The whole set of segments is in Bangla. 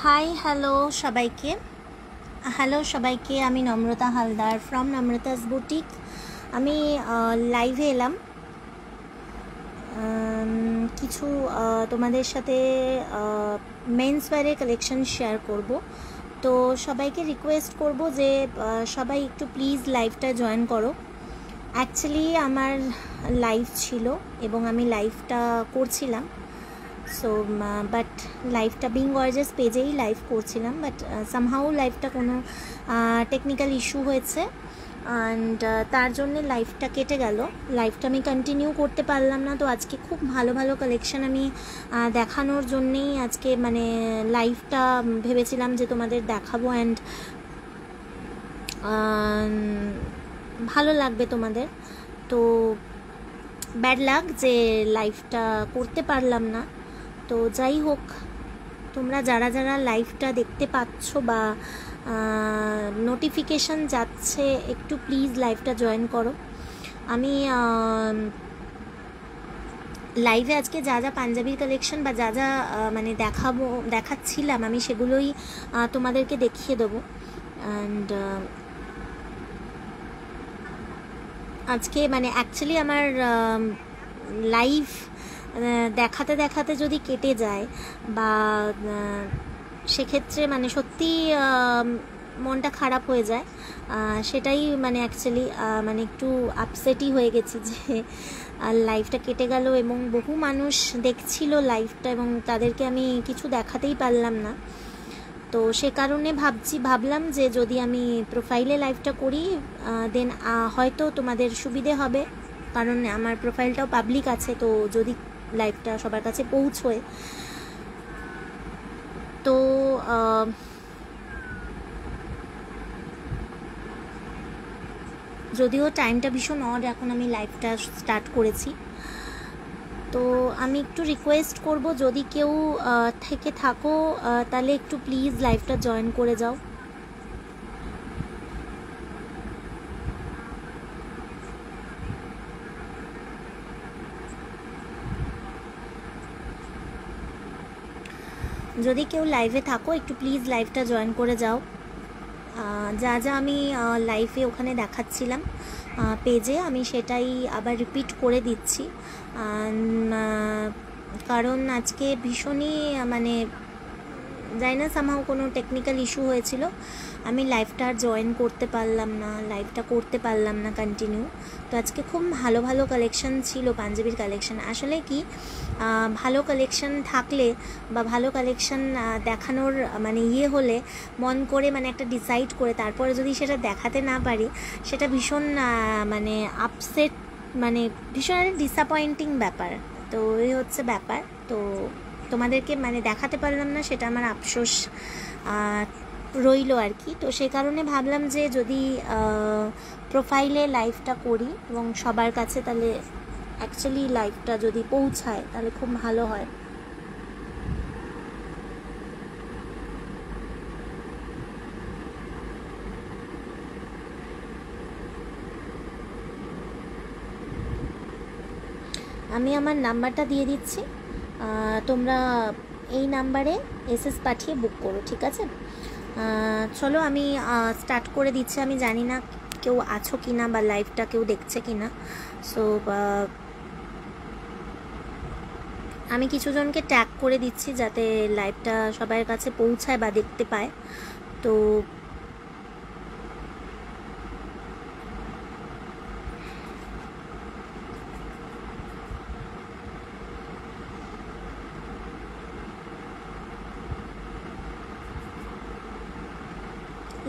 হাই হ্যালো সবাইকে আমি নম্রতা হালদার ফ্রম নম্রতাস বুটিক। আমি লাইভে এলাম কিছু তোমাদের সাথে মেন্স ওয়্যারের কালেকশন শেয়ার করব। তো সবাইকে রিকোয়েস্ট করব যে সবাই একটু প্লিজ লাইভটা জয়েন করো। অ্যাকচুয়ালি আমার লাইভ ছিল এবং আমি লাইভটা করছিলাম, সো বাট লাইভটা বিং গর্জাস পেজেই লাইভ করছিলাম, বাট সামহাউ লাইভটা কোনো টেকনিক্যাল ইস্যু হয়েছে অ্যান্ড তার জন্যে লাইভটা কেটে গেল। লাইভটা আমি কন্টিনিউ করতে পারলাম না। তো আজকে খুব ভালো ভালো কালেকশান আমি দেখানোর জন্যেই আজকে মানে লাইভটা ভেবেছিলাম যে তোমাদের দেখাবো অ্যান্ড ভালো লাগবে তোমাদের। তো ব্যাড লাক যে লাইভটা করতে পারলাম না। তো যাই হোক, তোমরা যারা যারা লাইভটা দেখতে পাচ্ছ বা নোটিফিকেশান যাচ্ছে একটু প্লিজ লাইভটা জয়েন করো। আমি লাইভে আজকে যা যা পাঞ্জাবির কালেকশন বা যা যা মানে দেখাচ্ছিলাম আমি সেগুলোই তোমাদেরকে দেখিয়ে দেবো। অ্যান্ড আজকে মানে অ্যাকচুয়ালি আমার লাইভ দেখাতে দেখাতে যদি কেটে যায় বা সেক্ষেত্রে মানে সত্যি মনটা খারাপ হয়ে যায়, সেটাই মানে অ্যাকচুয়ালি মানে একটু আপসেটই হয়ে গেছি যে লাইভটা কেটে গেল এবং বহু মানুষ দেখছিল লাইভটা এবং তাদেরকে আমি কিছু দেখাতেই পারলাম না। তো সে কারণে ভাবলাম যে যদি আমি প্রোফাইলে লাইভটা করি দেন হয়তো তোমাদের সুবিধে হবে, কারণ আমার প্রোফাইলটাও পাবলিক আছে। তো যদি লাইভটা সবার কাছে পৌঁছয়, তো যদিও টাইমটা ভীষণ অড, এখন আমি লাইভটা স্টার্ট করেছি। তো আমি একটু রিকোয়েস্ট করব যদি কেউ থেকে থাকো তাহলে একটু প্লিজ লাইভটা জয়েন করে যাও। যদি কেউ লাইভে থাকো একটু প্লিজ লাইভটা জয়েন করে যাও। যা যা আমি লাইভে ওখানে দেখাচ্ছিলাম পেজে, আমি সেটাই আবার রিপিট করে দিচ্ছি, কারণ আজকে ভীষণই মানে জানি না সামহাও কোনো টেকনিক্যাল ইস্যু হয়েছিল, আমি লাইভটা আর জয়েন করতে পারলাম না, লাইভটা করতে পারলাম না কন্টিনিউ। তো আজকে খুব ভালো ভালো কালেকশন ছিল, পাঞ্জাবির কালেকশন। আসলে কি ভালো কালেকশন থাকলে বা ভালো কালেকশন দেখানোর মানে হলে মন করে মানে একটা ডিসাইড করে তারপরে যদি সেটা দেখাতে না পারি, সেটা ভীষণ মানে আপসেট, মানে ভীষণ একটা ডিসঅ্যাপয়েন্টিং ব্যাপার। তো এই হচ্ছে ব্যাপার। তো তোমাদেরকে মানে দেখাতে পারলাম না, সেটা আমার আফসোস রইল আর কি। তো সে কারণে ভাবলাম যে যদি প্রোফাইলে লাইভটা করি এবং সবার কাছে, তাহলে অ্যাকচুয়ালি লাইভটা যদি পৌঁছায় তাহলে খুব ভালো হয়। আমি আমার নাম্বারটা দিয়ে দিচ্ছি, তোমরা এই নাম্বারে এসএস পাঠিয়ে বুক করো, ঠিক আছে? চলো আমি স্টার্ট করে দিচ্ছি। আমি জানি না কেউ আছো কি না বা লাইভটা কেউ দেখছে কি না। সো আমি কিছুজনকে ট্যাগ করে দিচ্ছি যাতে লাইভটা সবার কাছে পৌঁছায় বা দেখতে পায়। তো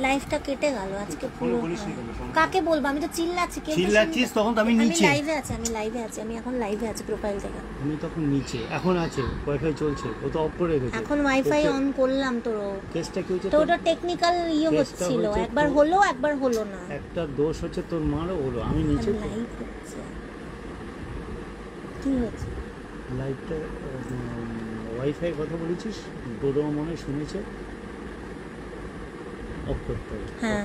লাইভটা কেটে গেল আজকে পুরো। কাকে বলবো? আমি তো চিল্লাচ্ছি। চিল্লাচ্ছিস তখন তো আমি নিচে। আমি লাইভে আছি, আমি এখন লাইভে আছি প্রোফাইল থেকে। আমি তখন নিচে, এখন আছে ওয়াইফাই চলছে, ও তো অফ করে রেখেছে। এখন ওয়াইফাই অন করলাম। তো কেসটা কি হচ্ছে? তো ওটা টেকনিক্যাল হচ্ছিল, একবার হলো একবার হলো না। একটা দোষ হচ্ছে তোর মারও হলো, আমি নিচে। লাইভ হচ্ছে, কি হচ্ছে? লাইভটা ওয়াইফাই কথা বলেছিস, ডোডো মনে শুনেছে, অফ করতে হবে। হ্যাঁ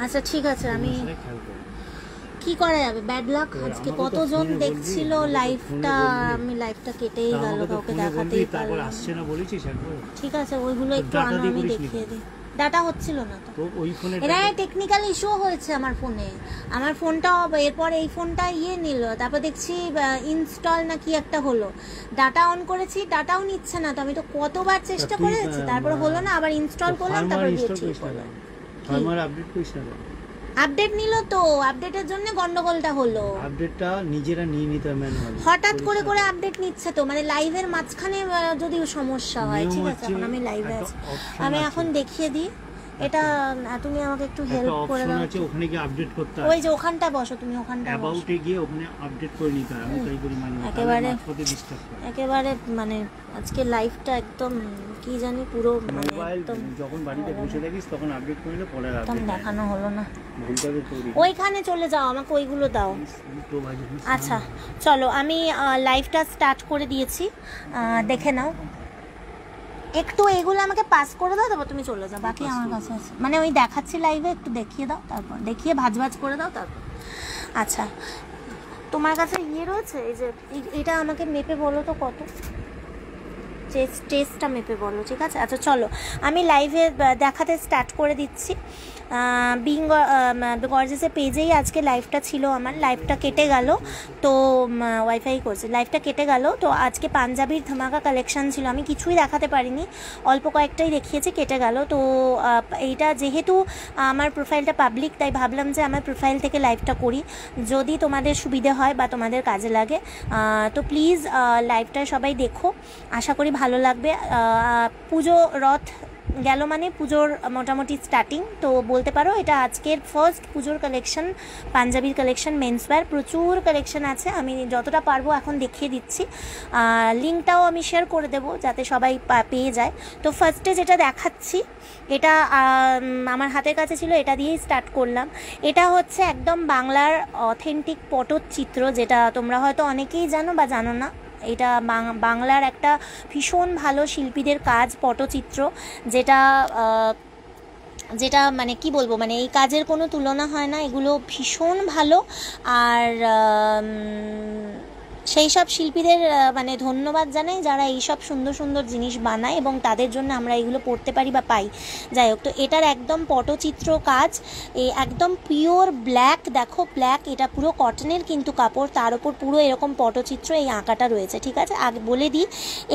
আচ্ছা ঠিক আছে, আমি কি করা যাবে, ব্যাড লাক। আজকে আমাকে তো কতজন ফোনে দেখছিল বলবি, আমাকে লাইভটা, ফোনে বলবি। আমি লাইভটা কেটেই তা গেল, আমাকে তো কাউকে ফোনে দেখাতেই বলবি, তারপর পারলাম আসছে না। না বলেছিস একবার। ঠিক আছে, ওইগুলো তো একটু ডাটা আনো, দিয়ে আমি করিসনি দেখিয়ে কেন? দিই। ডাটা হচ্ছিল না তো, তো ওই ফোনে এটা টেকনিক্যাল ইস্যু হয়েছে আমার ফোনে। আমার ফোনটা এরপর এই ফোনটা নিল, তারপর দেখছি ইনস্টল না কি একটা হলো, ডাটা অন করেছি, ডাটাও নিচ্ছে না। তো আমি তো কতবার চেষ্টা তুই, করেছি, তারপরে হলো না, আবার ইনস্টল করলাম, তারপর গিয়ে ঠিক হলো। ফার্মার আপডেট করিস না কেন? আপডেট নিল তো, আপডেটের জন্য গন্ডগোলটা হলো। আপডেটটা নিজেরা নিয়ে নিতে ম্যানুয়ালি। হঠাৎ করে করে আপডেট নিচ্ছে তো, মানে লাইভের মাঝখানে যদি সমস্যা হয়। ঠিক আছে, এখন আমি লাইভে আছি, আমি এখন দেখিয়ে দিই এটা। তুমি আমাকে একটু একটা হেল্প করে অপশন দাও। আছে, ওখানে গিয়ে আপডেট করতে ওই হয়। যে ওখানটা বসো, তুমি ওখানটা বসো। অ্যাবাউটে গিয়ে ওখানে আপডেট করে নিতে হয়। আমি তাই করি ম্যানুয়ালি, একেবারে মাঝপথে ডিস্টার্ব করে। একেবারে মানে আজকে লাইভটা একদম কি জানি পুরো মানে মোবাইল একদম যখন বাড়িতে বসে থাকিস তখন আপডেট করে নিলে পরে একদম আপডেট দেখানো হলো না। ভুলটা তো তোরই। ওইখানে চলে যাও, আমাকে ওইগুলো দাও। তো ভাই আচ্ছা চলো, আমি লাইভটা স্টার্ট করে দিয়েছি, দেখে নাও। একটু এগুলো আমাকে পাস করে দাও, তারপর তুমি চলে যাও, বাকি আমার কাছে আছে। মানে ওই দেখাচ্ছি লাইভে, একটু দেখিয়ে দাও, তারপর দেখিয়ে ভাজ করে দাও তারপর। আচ্ছা, তোমার কাছে রয়েছে এই যে এটা আমাকে মেপে বলো তো কত, টেস্টটা মেপে বলো, ঠিক আছে? আচ্ছা চলো, আমি লাইভে দেখাতে স্টার্ট করে দিচ্ছি। বিং গর্জেসের পেজেই আজকে লাইভটা ছিল আমার, লাইভটা কেটে গেল তো, ওয়াইফাই করছে, লাইভটা কেটে গেল তো। আজকে পাঞ্জাবির ধামাকা কালেকশান ছিল, আমি কিছুই দেখাতে পারিনি, অল্প কয়েকটাই দেখিয়েছি, কেটে গেল তো। এইটা যেহেতু আমার প্রোফাইলটা পাবলিক, তাই ভাবলাম যে আমার প্রোফাইল থেকে লাইভটা করি, যদি তোমাদের সুবিধে হয় বা তোমাদের কাজে লাগে। তো প্লিজ লাইভটা সবাই দেখো, আশা করি ভালো লাগবে। পুজো রথ গেল মানে পুজোর মোটামুটি স্টার্টিং তো বলতে পারো। এটা আজকের ফার্স্ট পুজোর কালেকশন, পাঞ্জাবির কালেকশন, মেন্সওয়্যার, প্রচুর কালেকশন আছে, আমি যতটা পারবো এখন দেখিয়ে দিচ্ছি। লিঙ্কটাও আমি শেয়ার করে দেবো যাতে সবাই পেয়ে যায়। তো ফার্স্টে যেটা দেখাচ্ছি, এটা আমার হাতের কাছে ছিল, এটা দিয়েই স্টার্ট করলাম। এটা হচ্ছে একদম বাংলার অথেন্টিক পটচিত্র, যেটা তোমরা হয়তো অনেকেই জানো বা জানো না। এটা বাংলার একটা ভীষণ ভালো শিল্পীদের কাজ, পটচিত্র, যেটা মানে কি বলবো, মানে এই কাজের কোনো তুলনা হয় না, এগুলো ভীষণ ভালো। আর সেই সব শিল্পীদের মানে ধন্যবাদ জানাই যারা এইসব সুন্দর সুন্দর জিনিস বানায় এবং তাদের জন্য আমরা এগুলো পড়তে পারি বা পাই। যাই হোক, তো এটার একদম পটচিত্র কাজ, এই একদম পিওর ব্ল্যাক, দেখো ব্ল্যাক, এটা পুরো কটনের কিন্তু কাপড়, তার ওপর পুরো এরকম পটচিত্র এই আঁকাটা রয়েছে, ঠিক আছে? আগে বলে দিই,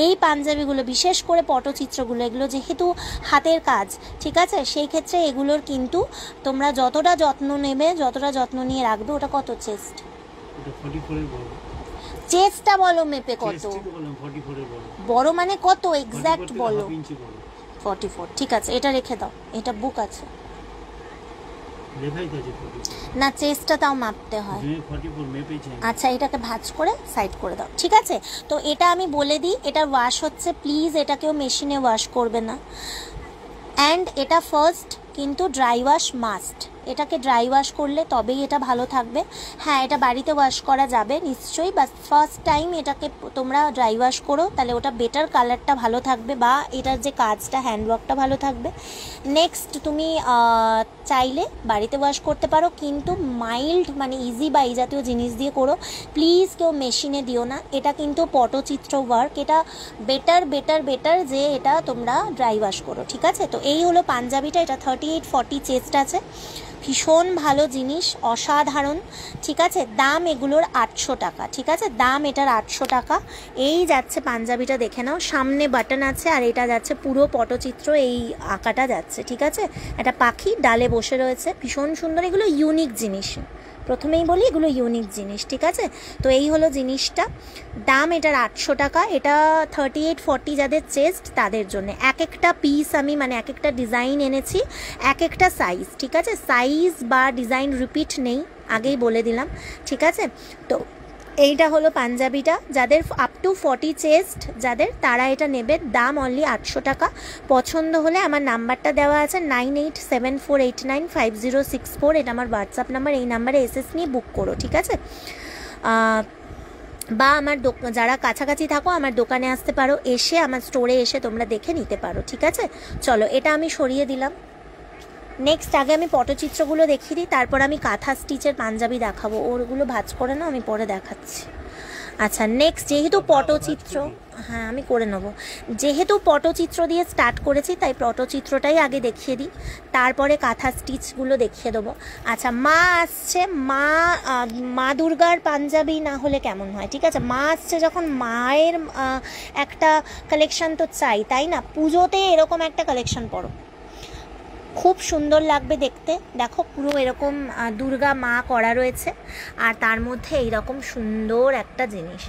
এই পাঞ্জাবিগুলো বিশেষ করে পটচিত্রগুলো, এগুলো যেহেতু হাতের কাজ, ঠিক আছে, সেই ক্ষেত্রে এগুলোর কিন্তু তোমরা যতটা যত্ন নেবে, যতটা যত্ন নিয়ে রাখবে। ওটা কত চেস্ট? এটা 44 এর বড়। চেস্টটা বলো মেপে কত? 44 এর বড়। বড় মানে কত এক্স্যাক্ট বলো? 1/2 ইঞ্চি বড়। 44, ঠিক আছে, এটা রেখে দাও, এটা বুক আছে লেখাই তো আছে 44। না, চেস্টটা তাও মাপতে হয়। 44 মেপেছে। আচ্ছা, এটাকে ভাঁজ করে সাইড করে দাও, ঠিক আছে? তো এটা আমি বলে দিই, এটা ওয়াশ হচ্ছে, প্লিজ এটা কেউ মেশিনে ওয়াশ করবে না। অ্যান্ড এটা ফার্স্ট কিন্তু ড্রাই ওয়াশ মাস্ট, এটাকে ড্রাই ওয়াশ করলে তবেই এটা ভালো থাকবে। হ্যাঁ, এটা বাড়িতে ওয়াশ করা যাবে নিশ্চয়ই, বাট ফার্স্ট টাইম এটাকে তোমরা ড্রাই ওয়াশ করো, তাহলে ওটা বেটার, কালারটা ভালো থাকবে বা এটার যে কাজটা, হ্যান্ডওয়ার্কটা ভালো থাকবে। নেক্সট তুমি চাইলে বাড়িতে ওয়াশ করতে পারো, কিন্তু মাইল্ড মানে ইজি বা এই জাতীয় জিনিস দিয়ে করো, প্লিজ কেউ মেশিনে দিও না। এটা কিন্তু পটচিত্র ওয়ার্ক, এটা বেটার যে এটা তোমরা ড্রাই ওয়াশ করো, ঠিক আছে? তো এই হলো পাঞ্জাবিটা, এটা 38-40 চেস্ট আছে, ভীষণ ভালো জিনিস, অসাধারণ, ঠিক আছে? দাম এগুলোর 800 টাকা, ঠিক আছে? দাম এটার 800 টাকা। এই যাচ্ছে পাঞ্জাবিটা, দেখে নাও, সামনে বাটন আছে, আর এটা যাচ্ছে পুরো পটচিত্র, এই আঁকাটা যাচ্ছে, ঠিক আছে? একটা পাখি ডালে বসে রয়েছে, ভীষণ সুন্দর, এগুলো ইউনিক জিনিস, প্রথমেই বলি এগুলো ইউনিক জিনিস, ঠিক আছে? তো এই হলো জিনিসটা, দাম এটার 800 টাকা। এটা 38-40 যাদের চেস্ট তাদের জন্য। এক একটা পিস আমি মানে এক একটা ডিজাইন এনেছি, এক একটা সাইজ, ঠিক আছে? সাইজ বা ডিজাইন রিপিট নেই, আগেই বলে দিলাম, ঠিক আছে? তো এইটা হলো পাঞ্জাবিটা, যাদের আপ টু 40 চেস্ট যাদের, তারা এটা নেবে, দাম অনলি 800 টাকা। পছন্দ হলে আমার নাম্বারটা দেওয়া আছে 9874895064, এটা আমার হোয়াটসঅ্যাপ নাম্বার, এই নাম্বারে এসএস নিয়ে বুক করো, ঠিক আছে? বা আমার যারা কাছাকাছি থাকো আমার দোকানে আসতে পারো, এসে আমার স্টোরে এসে তোমরা দেখে নিতে পারো, ঠিক আছে? চলো, এটা আমি সরিয়ে দিলাম। নেক্সট আগে আমি পটচিত্রগুলো দেখিয়ে দিই, তারপর আমি কাঁথা স্টিচের পাঞ্জাবি দেখাবো। ওরগুলো ভাঁজ করে না, আমি পরে দেখাচ্ছি। আচ্ছা, নেক্সট যেহেতু পটচিত্র, হ্যাঁ আমি করে নেব, যেহেতু পটচিত্র দিয়ে স্টার্ট করেছি তাই পটচিত্রটাই আগে দেখিয়ে দিই, তারপরে কাঁথা স্টিচগুলো দেখিয়ে দেবো। আচ্ছা, মা আসছে, মা দুর্গার পাঞ্জাবি না হলে কেমন হয়? ঠিক আছে, মা আসছে যখন, মায়ের একটা কালেকশন তো চাই, তাই না? পুজোতে এরকম একটা কালেকশন পরো, খুব সুন্দর লাগবে দেখতে। দেখো পুরো এরকম দুর্গা মা করা রয়েছে, আর তার মধ্যে এইরকম সুন্দর একটা জিনিস।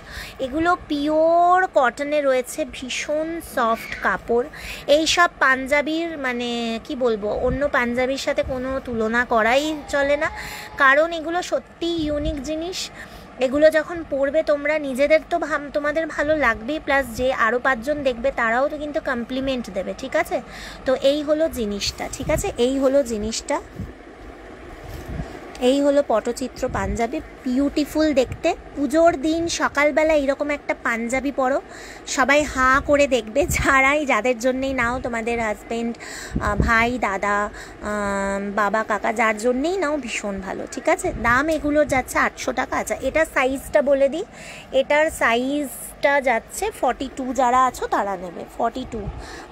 এগুলো পিওর কটনে রয়েছে, ভীষণ সফট কাপড়। এই সব পাঞ্জাবির মানে কি বলবো, অন্য পাঞ্জাবির সাথে কোনো তুলনা করাই চলে না, কারণ এগুলো সত্যিই ইউনিক জিনিস। এগুলো যখন পরবে তোমরা, নিজেদের তো তোমাদের ভালো লাগবেই, প্লাস যে আরও 5 জন দেখবে তারাও তো কিন্তু কমপ্লিমেন্ট দেবে। ঠিক আছে, তো এই হলো জিনিসটা। ঠিক আছে, এই হলো জিনিসটা, এই হলো পটচিত্র পাঞ্জাবি, বিউটিফুল দেখতে। পুজোর দিন সকালবেলা এরকম একটা পাঞ্জাবি পরো, সবাই হাঁ করে দেখবে, যাদের জন্যেই নাও, তোমাদের হাজব্যান্ড, ভাই, দাদা, বাবা, কাকা, যার জন্যেই নাও ভীষণ ভালো। ঠিক আছে, দাম এগুলোর যাচ্ছে 800 টাকা। আচ্ছা, এটার সাইজটা বলে দিই, এটার সাইজটা যাচ্ছে 42, যারা আছো তারা নেবে 42।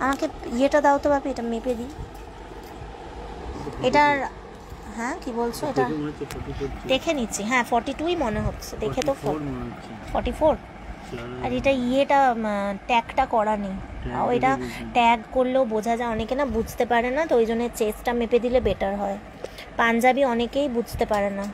আমাকে ইয়েটা দাও তো বাপি, এটা মেপে দিই। এটার, হ্যাঁ কি বলছো, এটা দেখে নিচ্ছি। হ্যাঁ 42ই মনে হচ্ছে, দেখে তো 44। আর এটা ইয়েটা ট্যাগটা করা নেই, ওইটা ট্যাগ করলেও বোঝা যায়, অনেকে না বুঝতে পারে না, তো ওই জন্য চেস্টটা মেপে দিলে বেটার হয়। পাঞ্জাবি অনেকেই বুঝতে পারে না।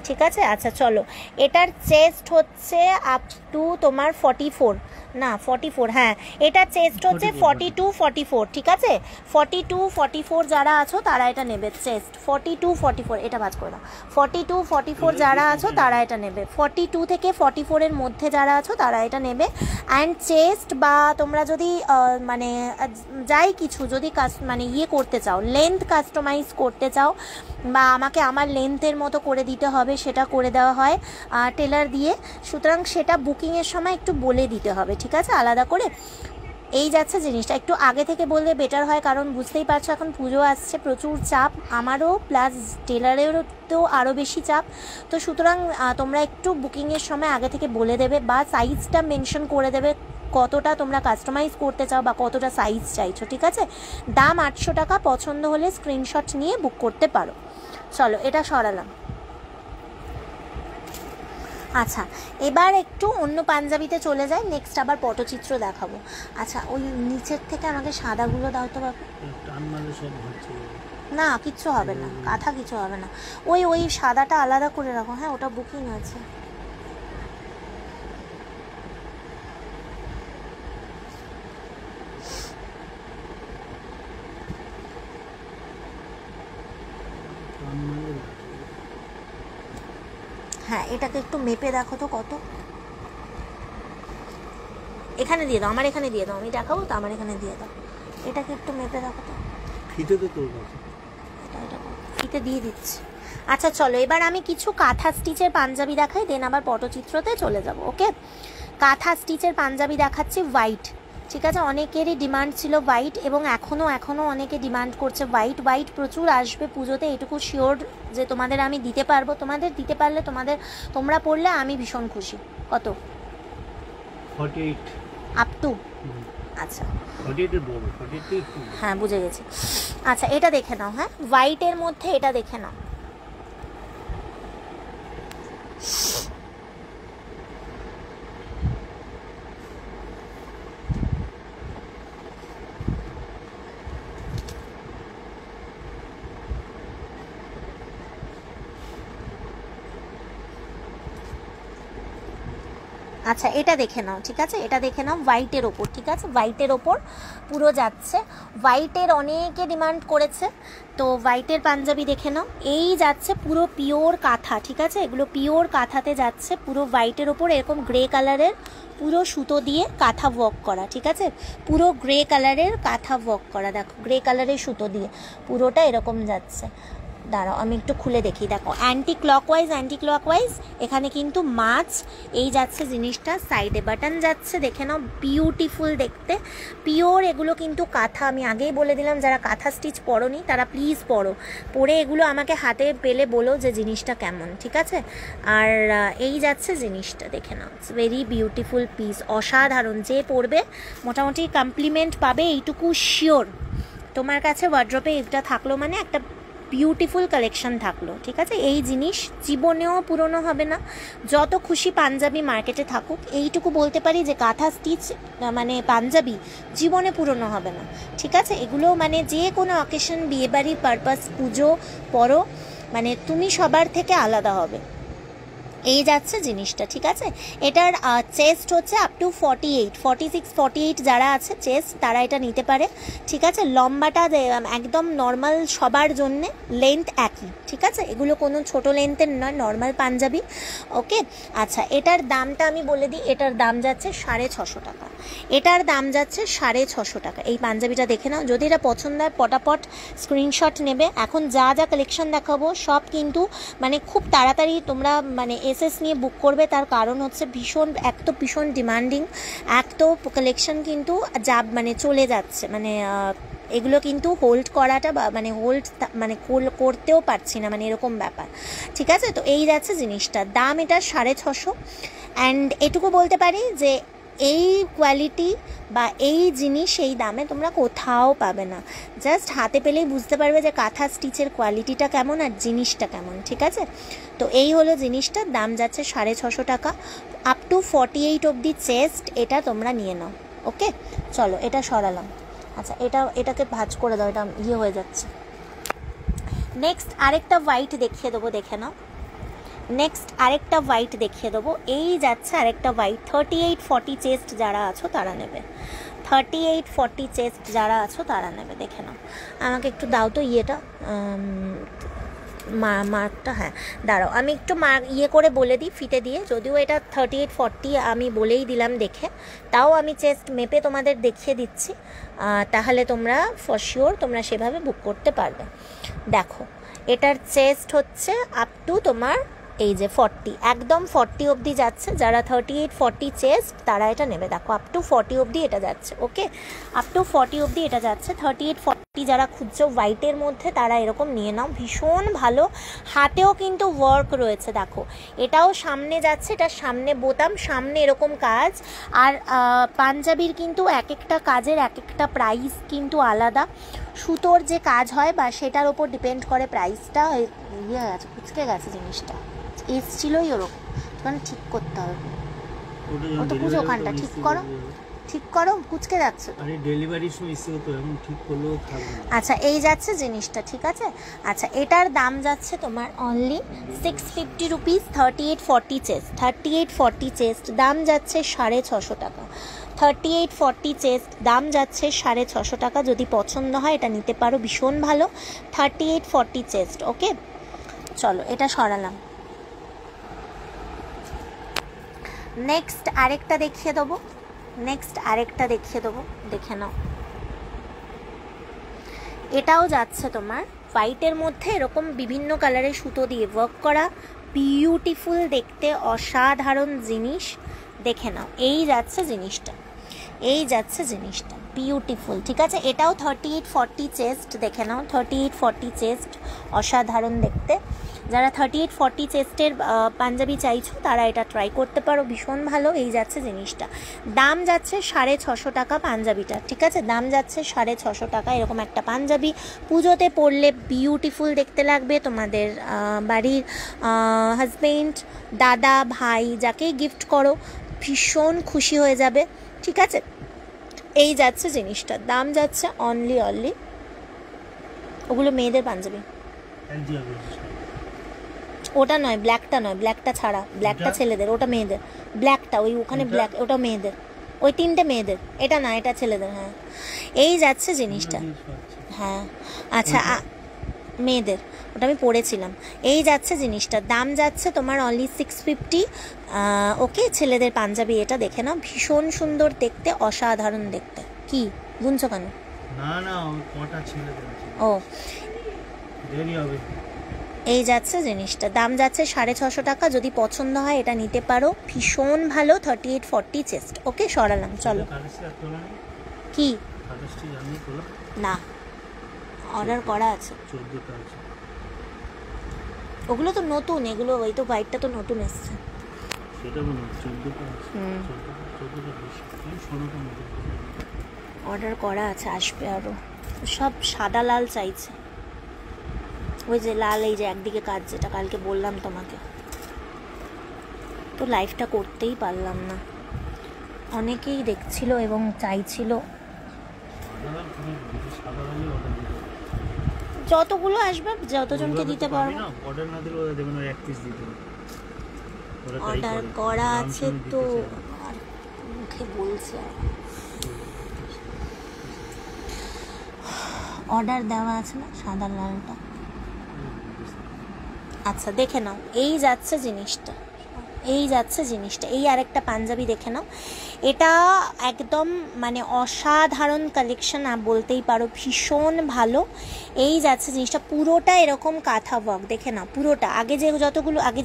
ঠিক আছে, আচ্ছা চলো, এটার চেস্ট হচ্ছে আপ টু তোমার 44, না 44, হ্যাঁ এটার চেস্ট হচ্ছে 42, 44। ঠিক আছে, 42, 44 যারা আছো তারা এটা নেবে, চেস্ট 42, 44, এটা বাজ করে দাও। 42, 44 যারা আছো তারা এটা নেবে, 42 থেকে 44 এর মধ্যে যারা আছো তারা এটা নেবে। অ্যান্ড চেস্ট বা তোমরা যদি মানে যাই কিছু যদি মানে ইয়ে করতে চাও, লেন্থ কাস্টমাইজ করতে চাও, বা আমাকে আমার লেন্থের মতো করে দিতে হবে, সেটা করে দেওয়া হয় টেলার দিয়ে। সুতরাং সেটা বুকিংয়ের সময় একটু বলে দিতে হবে, ঠিক আছে, আলাদা করে। এই যাচ্ছে জিনিসটা, একটু আগে থেকে বললে বেটার হয়, কারণ বুঝতেই পারছো এখন পুজো আসছে, প্রচুর চাপ আমারও, প্লাস টেলারেরও তো আরও বেশি চাপ। তো সুতরাং তোমরা একটু বুকিংয়ের সময় আগে থেকে বলে দেবে, বা সাইজটা মেনশন করে দেবে, কতটা তোমরা কাস্টমাইজ করতে চাও বা কতটা সাইজ চাইছো। ঠিক আছে, দাম 800 টাকা। পছন্দ হলে স্ক্রিনশট নিয়ে বুক করতে পারো। চলো, এটা সরালাম। আচ্ছা, এবার একটু অন্য পাঞ্জাবিতে চলে যাই, নেক্সট আবার পটচিত্র দেখাবো। আচ্ছা, ওই নিচের থেকে আমাকে সাদাগুলো দাও তো বাবা। না কিচ্ছু হবে না, কাঁথা কিছু হবে না, ওই সাদাটা আলাদা করে রাখো। হ্যাঁ, ওটা বুকিং আছে। হ্যাঁ, এটাকে একটু মেপে দেখো তো কত, এখানে দিয়ে দাও, আমার এখানে দিয়ে দাও, আমি দেখাবো তো, আমার এখানে দিয়ে দাও, এটাকে একটু মেপে দেখো তো। ফিতে তো তোর কাছে, এটা ফিতে দিয়ে দিচ্ছি। আচ্ছা চলো, এবার আমি কিছু কাঁথা স্টিচের পাঞ্জাবি দেখাই, দেন আবার পটচিত্রতে চলে যাব। ওকে, কাঁথা স্টিচের পাঞ্জাবি দেখাচ্ছি, হোয়াইট। ঠিক আছে, অনেকেরই ডিমান্ড ছিল হোয়াইট, এবং এখনও অনেকে ডিমান্ড করছে হোয়াইট প্রচুর আসবে পুজোতে, এটুকু শিওর যে তোমাদের আমি দিতে পারবো। তোমাদের দিতে পারলে, তোমরা পড়লে আমি ভীষণ খুশি। কত? 48 আপ টু। আচ্ছা, 48 এর বড়, 48 হ্যাঁ বুঝে গেছি। আচ্ছা, এটা দেখে নাও। হ্যাঁ, হোয়াইটের মধ্যে এটা দেখে নাও। আচ্ছা, এটা দেখে নাও। ঠিক আছে, এটা দেখে নাও, হোয়াইটের ওপর। ঠিক আছে, হোয়াইটের ওপর পুরো যাচ্ছে, হোয়াইটের অনেকে ডিমান্ড করেছে, তো হোয়াইটের পাঞ্জাবি দেখে নাও। এই যাচ্ছে পুরো পিওর কাঁথা। ঠিক আছে, এগুলো পিওর কাঁথাতে যাচ্ছে, পুরো হোয়াইটের ওপর এরকম গ্রে কালারের পুরো সুতো দিয়ে কাঁথা ওয়ার্ক করা। ঠিক আছে, পুরো গ্রে কালারের কাঁথা ওয়ার্ক করা, দেখো গ্রে কালারের সুতো দিয়ে পুরোটা এরকম যাচ্ছে। দাঁড়াও আমি একটু খুলে দেখি, দেখো অ্যান্টি ক্লকওয়াইজ এখানে কিন্তু মাছ, এই যাচ্ছে জিনিসটা, সাইডে বাটন যাচ্ছে, দেখে নাও বিউটিফুল দেখতে, পিওর এগুলো কিন্তু কাঁথা। আমি আগেই বলে দিলাম যারা কাঁথা স্টিচ পরোনি তারা প্লিজ পরো, পরে এগুলো আমাকে হাতে পেলে বলো যে জিনিসটা কেমন, ঠিক আছে। আর এই যাচ্ছে জিনিসটা, দেখে নাও, ইটস ভেরি বিউটিফুল পিস, অসাধারণ। যে পরবে মোটামুটি কমপ্লিমেন্ট পাবে এইটুকু শিওর। তোমার কাছে ওয়ার্ড্রপে এটা থাকলো মানে একটা বিউটিফুল কালেকশন থাকলো, ঠিক আছে। এই জিনিস জীবনেও পুরনো হবে না, যত খুশি পাঞ্জাবি মার্কেটে থাকুক, এইটুকু বলতে পারি যে কাঁথা স্টিচ মানে পাঞ্জাবি জীবনে পুরনো হবে না, ঠিক আছে। এগুলো মানে যে কোনো অকেশন, বিয়েবাড়ি পারপাস, পুজো পরো, মানে তুমি সবার থেকে আলাদা হবে। এই যাচ্ছে জিনিসটা, ঠিক আছে। এটার চেস্ট হচ্ছে আপ টু 48, 46, 48 যারা আছে চেস্ট তারা এটা নিতে পারে, ঠিক আছে। লম্বাটা একদম নর্মাল সবার জন্যে, লেন্থ একই, ঠিক আছে। এগুলো কোনো ছোট লেন্থের নয়, নর্মাল পাঞ্জাবি, ওকে। আচ্ছা, এটার দামটা আমি বলে দিই, এটার দাম যাচ্ছে 650 টাকা, এটার দাম যাচ্ছে 650 টাকা। এই পাঞ্জাবিটা দেখে নাও, যদি এটা পছন্দ হয় পটাপট স্ক্রিনশট নেবে। এখন যা যা কালেকশন দেখাবো সব কিন্তু মানে খুব তাড়াতাড়ি তোমরা মানে এসএস নিয়ে বুক করবে, তার কারণ হচ্ছে এক তো ভীষণ ডিমান্ডিং, এক তো কালেকশন কিন্তু মানে চলে যাচ্ছে, মানে এগুলো কিন্তু হোল্ড করাটা বা মানে করতেও পারছি না, মানে এরকম ব্যাপার, ঠিক আছে। তো এই যাচ্ছে জিনিসটা, দাম এটা 650। অ্যান্ড এটুকু বলতে পারি যে এই কোয়ালিটি বা এই জিনিস এই দামে তোমরা কোথাও পাবে না, জাস্ট হাতে পেলেই বুঝতে পারবে যে কাঁথা স্টিচের কোয়ালিটিটা কেমন আর জিনিসটা কেমন, ঠিক আছে। তো এই হলো জিনিসটার দাম যাচ্ছে 650 টাকা, আপ টু 48 অবধি চেস্ট, এটা তোমরা নিয়ে নাও, ওকে। চলো এটা সরালাম। আচ্ছা, এটাকে ভাঁজ করে দাও, এটা হয়ে যাচ্ছে। নেক্সট আরেকটা হোয়াইট দেখিয়ে দেবো, দেখে নাও। নেক্সট আরেকটা হোয়াইট দেখিয়ে দেবো, এই যাচ্ছে আরেকটা হোয়াইট। 38-40 চেস্ট যারা আছো তারা নেবে, 38-40 চেস্ট যারা আছো তারা নেবে, দেখে নাও। আমাকে একটু দাও তো ইয়েটা, মার্কটা, হ্যাঁ দাঁড়াও আমি একটু করে বলে দিই ফিতে দিয়ে, যদিও এটা 38-40 আমি বলেই দিলাম দেখে, তাও আমি চেস্ট মেপে তোমাদের দেখিয়ে দিচ্ছি, তাহলে তোমরা ফর শিওর তোমরা সেভাবে বুক করতে পারবে। দেখো এটার চেস্ট হচ্ছে আপ টু তোমার এই যে 40, একদম 40 অবধি যাচ্ছে। যারা 38-40 চেস্ট তারা এটা নেবে, দেখো আপ টু 40 অবধি এটা যাচ্ছে, ওকে, আপ টু 40 অবধি এটা যাচ্ছে। 38-40 যারা খুঁজছো হোয়াইটের মধ্যে তারা এরকম নিয়ে নাও, ভীষণ ভালো, হাতেও কিন্তু ওয়ার্ক রয়েছে, দেখো এটাও সামনে যাচ্ছে, এটা সামনে বোতাম, সামনে এরকম কাজ। আর পাঞ্জাবির কিন্তু এক একটা কাজের এক একটা প্রাইস কিন্তু আলাদা, সুতোর যে কাজ হয় বা সেটার ওপর ডিপেন্ড করে প্রাইসটা। ইয়ে গেছে, কুচকে গেছে জিনিসটা, এসছিলই ওরকম, মানে ঠিক করতে হবে, ও তো পুজো ওখানটা ঠিক করো, ঠিক করো, কুচকে যাচ্ছে তো। আরে ডেলিভারি সময় ইস্যু তো এমন ঠিক করলেও থাকবে। আচ্ছা, এই যাচ্ছে জিনিসটা, ঠিক আছে। আচ্ছা, এটার দাম যাচ্ছে তোমার অনলি 650 রুপিস, 38-40 চেস্ট, 38-40 চেস্ট দাম যাচ্ছে 650 টাকা, 38-40 চেস্ট দাম যাচ্ছে 650 টাকা। যদি পছন্দ হয় এটা নিতে পারো, ভীষণ ভালো, 38-40 চেস্ট, ওকে। চলো এটা সরালাম। নেক্সট আরেকটা দেখিয়ে দেবো, দেখে নাও। এটাও যাচ্ছে তোমার হোয়াইটের মধ্যে, এরকম বিভিন্ন কালারের সুতো দিয়ে ওয়ার্ক করা, বিউটিফুল দেখতে, অসাধারণ জিনিস, দেখে নাও। এই যাচ্ছে জিনিসটা, বিউটিফুল, ঠিক আছে। এটাও 38-40 চেস্ট, দেখে নাও, 38-40 চেস্ট, অসাধারণ দেখতে। যারা 38-40 চেস্টের পাঞ্জাবি চাইছো তারা এটা ট্রাই করতে পারো, ভীষণ ভালো। এই যাচ্ছে জিনিসটা, দাম যাচ্ছে 650 টাকা পাঞ্জাবিটা, ঠিক আছে, দাম যাচ্ছে 650 টাকা। এরকম একটা পাঞ্জাবি পুজোতে পরলে বিউটিফুল দেখতে লাগবে, তোমাদের বাড়ির হাজবেন্ড, দাদা, ভাই যাকেই গিফট করো ভীষণ খুশি হয়ে যাবে, ঠিক আছে। এই যাচ্ছে জিনিসটা, দাম যাচ্ছে অনলি ওগুলো মেয়েদের পাঞ্জাবি, ওটা নয়, ব্ল্যাকটা ছাড়া, ব্ল্যাকটা ছেলেদের, ওটা মেয়েদের, ব্ল্যাকটা ওই ওখানে ব্ল্যাক, ওটা মেয়েদের, ওই 3টে মেয়েদের, এটা না, এটা ছেলেদের, হ্যাঁ। এই যাচ্ছে জিনিসটা, হ্যাঁ আচ্ছা মেয়েদের, ওটা আমি পড়েছিলাম। এই যাচ্ছে জিনিসটা, দাম যাচ্ছে তোমার অনলি 650, ওকে। ছেলেদের পাঞ্জাবি এটা, দেখে নাও, ভীষণ সুন্দর দেখতে, অসাধারণ দেখতে। কি গুনছো কেন? না কটা ছেলেদের, ও দেরি হবে। এই যাচ্ছে জিনিসটা, দাম যাচ্ছে 650 টাকা। যদি পছন্দ হয় এটা নিতে পারো, ভীষণ ভালো। 38-40 চেস্ট। ওকে, সরালাম, চলো। কি না, অর্ডার করা আছে। ওগুলো তো নতুন, এগুলো ওই তো হোয়াইটটা তো নতুন এসছে। অর্ডার করা আছে, আসবে আরো। সব সাদা লাল চাইছে, ওই যে লাল, এই যে একদিকে কাজ, যেটা কালকে বললাম তোমাকে। তো লাইভটা করতেই পারলাম না, অনেকেই দেখছিল এবং চাইছিল। যতগুলো আসবে যতজনকে দিতে পারবো। অর্ডার করা আছে তো, আর মুখে বলছে। অর্ডার দেওয়া আছে না সাদা লালটা। আচ্ছা দেখে নাও, এই যাচ্ছে জিনিসটা, এই যাচ্ছে জিনিসটা। এই আরেকটা পাঞ্জাবি দেখে নাও, এটা একদম মানে অসাধারণ কালেকশন বলতেই পারো, ভীষণ ভালো। এই যাচ্ছে জিনিসটা, পুরোটা এরকম কাঁথা ওয়ার্ক, দেখে নাও পুরোটা। আগে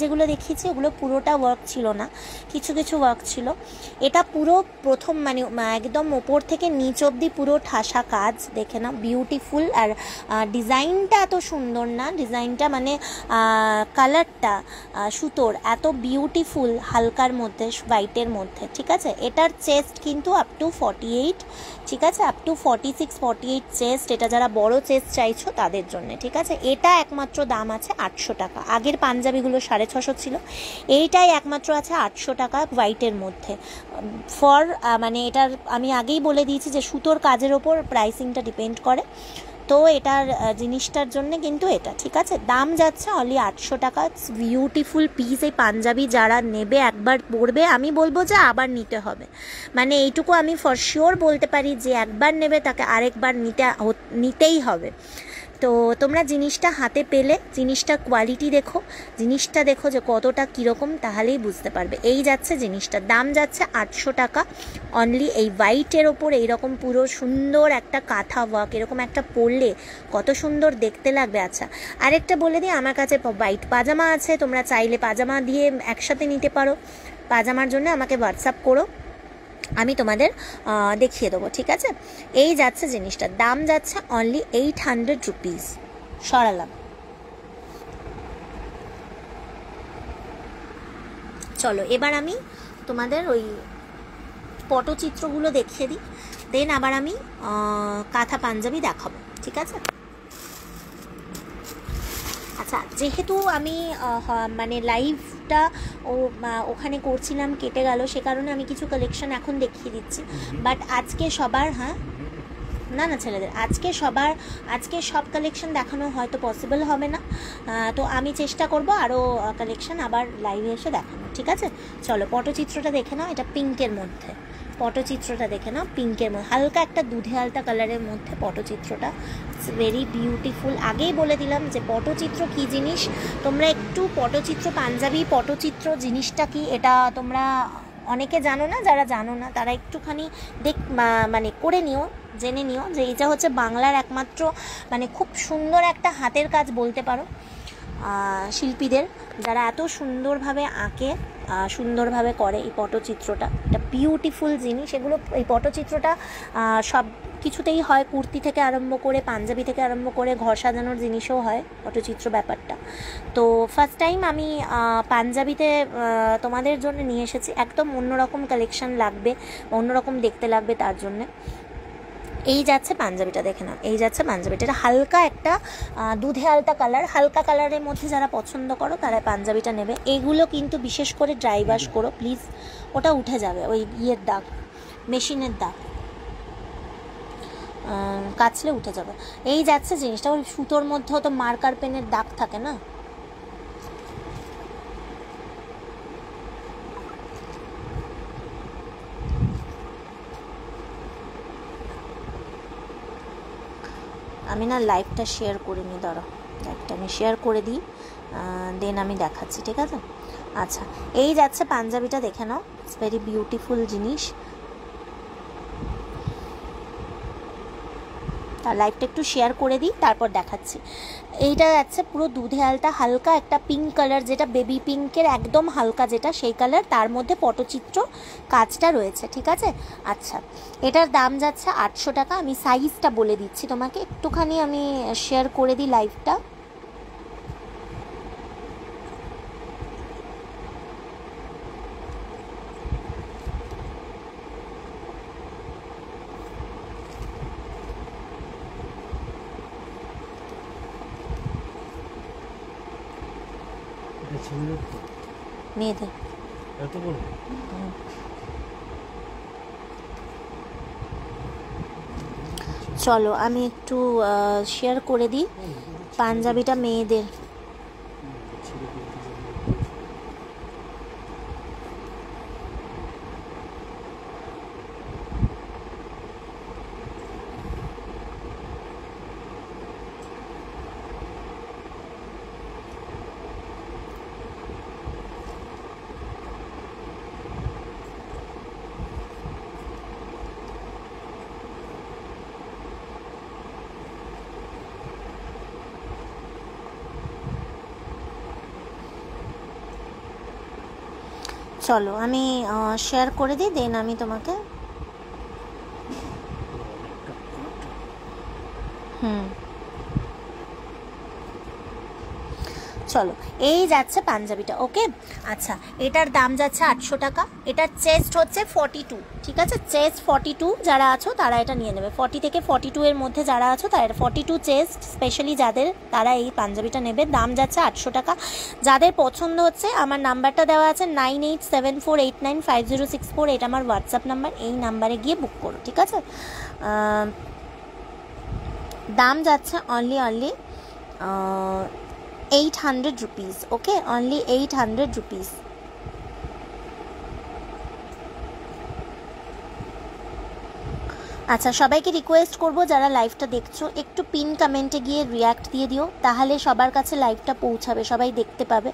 যেগুলো দেখিয়েছি ওগুলো পুরোটা ওয়ার্ক ছিল না, কিছু কিছু ওয়ার্ক ছিল। এটা পুরো প্রথম মানে একদম ওপর থেকে নিচ অবধি পুরো ঠাসা কাজ, দেখে নাও, বিউটিফুল। আর ডিজাইনটা এত সুন্দর না, ডিজাইনটা মানে কালারটা সুতোর এত বিউটিফুল, হালকার মধ্যে, হোয়াইটের মধ্যে, ঠিক আছে। এটার চেস্ট কিন্তু আপ টু 48, ঠিক আছে, আপ টু 46-48 চেস্ট। এটা যারা বড় চেস্ট চাইছো তাদের জন্য, ঠিক আছে। এটা একমাত্র দাম আছে 800 টাকা। আগের পাঞ্জাবিগুলো 650 ছিল, এইটাই একমাত্র আছে 800 টাকা হোয়াইটের মধ্যে। ফর মানে এটার আমি আগেই বলে দিয়েছি যে সুতোর কাজের ওপর প্রাইসিংটা ডিপেন্ড করে। তো এটার জিনিসটার জন্য কিন্তু এটা, ঠিক আছে। দাম যাচ্ছে অনলি 800 টাকা। Beautiful piece. এই পাঞ্জাবি যারা নেবে, একবার পরবে, আমি বলবো যে আবার নিতে হবে, মানে এইটুকু আমি ফর শিওর বলতে পারি যে একবার নেবে তাকে আরেকবার নিতেই হবে। তো তোমরা জিনিসটা হাতে পেলে, জিনিসটা কোয়ালিটি দেখো, জিনিসটা দেখো যে কতটা কীরকম, তাহলেই বুঝতে পারবে। এই যাচ্ছে জিনিসটা, দাম যাচ্ছে 800 টাকা অনলি। এই হোয়াইটের ওপর এইরকম পুরো সুন্দর একটা কাঁথা ওয়ার্ক, এরকম একটা পরলে কত সুন্দর দেখতে লাগবে। আচ্ছা আরেকটা বলে দিই, আমার কাছে হোয়াইট পাজামা আছে, তোমরা চাইলে পাজামা দিয়ে একসাথে নিতে পারো। পাজামার জন্য আমাকে হোয়াটসঅ্যাপ করো, আমি তোমাদের দেখিয়ে দেবো, ঠিক আছে। এই যাচ্ছে জিনিসটা, দাম যাচ্ছে অনলি 800 রুপিস। সরালাম, চলো। এবার আমি তোমাদের ওই পটচিত্রগুলো দেখিয়ে দিই, দেন আবার আমি কাঁথা পাঞ্জাবি দেখাবো, ঠিক আছে। আচ্ছা, যেহেতু আমি মানে লাইভটা ওখানে করছিলাম, কেটে গেল, সে কারণে আমি কিছু কালেকশন এখন দেখিয়ে দিচ্ছি। বাট আজকে সবার, হ্যাঁ না ছেলেদের, আজকে সব কালেকশন দেখানো হয়তো পসিবল হবে না। তো আমি চেষ্টা করব আরও কালেকশন আবার লাইভে এসে দেখানো, ঠিক আছে। চলো পটচিত্রটা দেখে নাও, এটা পিঙ্কের মধ্যে। পটচিত্রটা দেখে নাও, পিঙ্কের মধ্যে, হালকা একটা দুধে আলতা কালারের মধ্যে পটচিত্রটা। It's very beautiful. আগেই বলে দিলাম যে পটচিত্র কী জিনিস, তোমরা একটু পটচিত্র, পাঞ্জাবি পটচিত্র জিনিসটা কি, এটা তোমরা অনেকে জানো না, যারা জানো না তারা একটুখানি মানে করে নিও, জেনে নিও যে এটা হচ্ছে বাংলার একমাত্র মানে খুব সুন্দর একটা হাতের কাজ বলতে পারো। শিল্পীদের যারা এত সুন্দরভাবে আঁকে, সুন্দরভাবে করে এই পটচিত্রটা, এটা বিউটিফুল জিনিস। এগুলো, এই পটচিত্রটা সব কিছুতেই হয়, কুর্তি থেকে আরম্ভ করে, পাঞ্জাবি থেকে আরম্ভ করে, ঘর সাজানোর জিনিসও হয় পটচিত্র ব্যাপারটা। তো ফার্স্ট টাইম আমি পাঞ্জাবিতে তোমাদের জন্য নিয়ে এসেছি, একদম অন্যরকম কালেকশন লাগবে, অন্যরকম দেখতে লাগবে, তার জন্যে। এই যাচ্ছে পাঞ্জাবিটা, দেখে নাও, এই যাচ্ছে পাঞ্জাবিটা। এটা হালকা একটা দুধে আলতা কালার, হালকা কালারের মধ্যে যারা পছন্দ করো তারা পাঞ্জাবিটা নেবে। এগুলো কিন্তু বিশেষ করে ড্রাই ওয়াশ করো প্লিজ, ওটা উঠে যাবে, ওই ইয়ের দাগ, মেশিনের দাগ কাচলে উঠে যাবে। এই যাচ্ছে জিনিসটা, ওই সুতোর মধ্যেও তো মার্কার পেনের দাগ থাকে না। আমি না লাইভটা শেয়ার করে নিই, দাঁড়াও, লাইভটা আমি শেয়ার করে দিই, দেন আমি দেখাচ্ছি, ঠিক আছে। আচ্ছা, এই যাচ্ছে পাঞ্জাবিটা, দেখে নাও, ইটস ভেরি বিউটিফুল জিনিস। তা লাইভটা একটু শেয়ার করে দিই, তারপর দেখাচ্ছি। এইটা যাচ্ছে পুরো দুধে আলতা, হালকা একটা পিঙ্ক কালার, যেটা বেবি পিঙ্কের একদম হালকা যেটা সেই কালার, তার মধ্যে পটচিত্র কাজটা রয়েছে, ঠিক আছে। আচ্ছা, এটার দাম যাচ্ছে 800 টাকা। আমি সাইজটা বলে দিচ্ছি তোমাকে, একটুখানি আমি শেয়ার করে দিই লাইভটা। মেয়েদের এত বড়? চলো আমি একটু শেয়ার করে দিই। পাঞ্জাবিটা মেয়েদের। চলো আমি শেয়ার করে দিই, দেন আমি তোমাকে চলো এই যাচ্ছে পাঞ্জাবিটা। ওকে, আচ্ছা এটার দাম যাচ্ছে 800 টাকা। এটার চেস্ট হচ্ছে 42, ঠিক আছে। চেস্ট 42 যারা আছো তারা এটা নিয়ে নেবে। 40 থেকে 42 এর মধ্যে যারা আছো তারা 42 চেস্ট স্পেশালি যাদের, তারা এই পাঞ্জাবিটা নেবে। দাম যাচ্ছে 800 টাকা। যাদের পছন্দ হচ্ছে আমার নাম্বারটা দেওয়া আছে 9874895064, এটা আমার হোয়াটসঅ্যাপ নাম্বার। এই নাম্বারে গিয়ে বুক করো, ঠিক আছে। দাম যাচ্ছে only 800 rupees, okay, only 800 rupees। আচ্ছা, সবাইকে রিকোয়েস্ট করব যারা লাইভটা দেখছো একটু পিন কমেন্টে গিয়ে রিয়াক্ট দিয়ে দিও, তাহলে সবার কাছে লাইভটা পৌঁছাবে, সবাই দেখতে পাবে,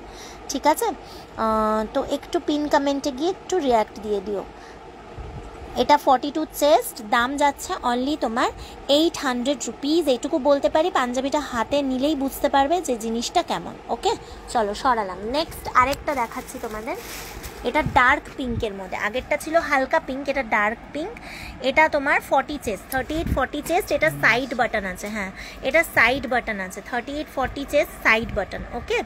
ঠিক আছে। তো একটু পিন কমেন্টে গিয়ে একটু রিয়াক্ট দিয়ে দিও। এটা 42 চেস্ট, দাম যাচ্ছে অনলি তোমার 800 রুপিস। এইটুকু বলতে পারি, পাঞ্জাবিটা হাতে নিলেই বুঝতে পারবে যে জিনিসটা কেমন। ওকে, চলো সরালাম। নেক্সট আরেকটা দেখাচ্ছি তোমাদের। এটা ডার্ক পিঙ্কের মধ্যে, আগেরটা ছিল হালকা পিঙ্ক, এটা ডার্ক পিঙ্ক। এটা তোমার 40 চেস্ট, 38-40 চেস্ট। এটা সাইড বাটন আছে, হ্যাঁ এটা সাইড বাটন আছে, 38-40 চেস্ট সাইড বাটন। ওকে,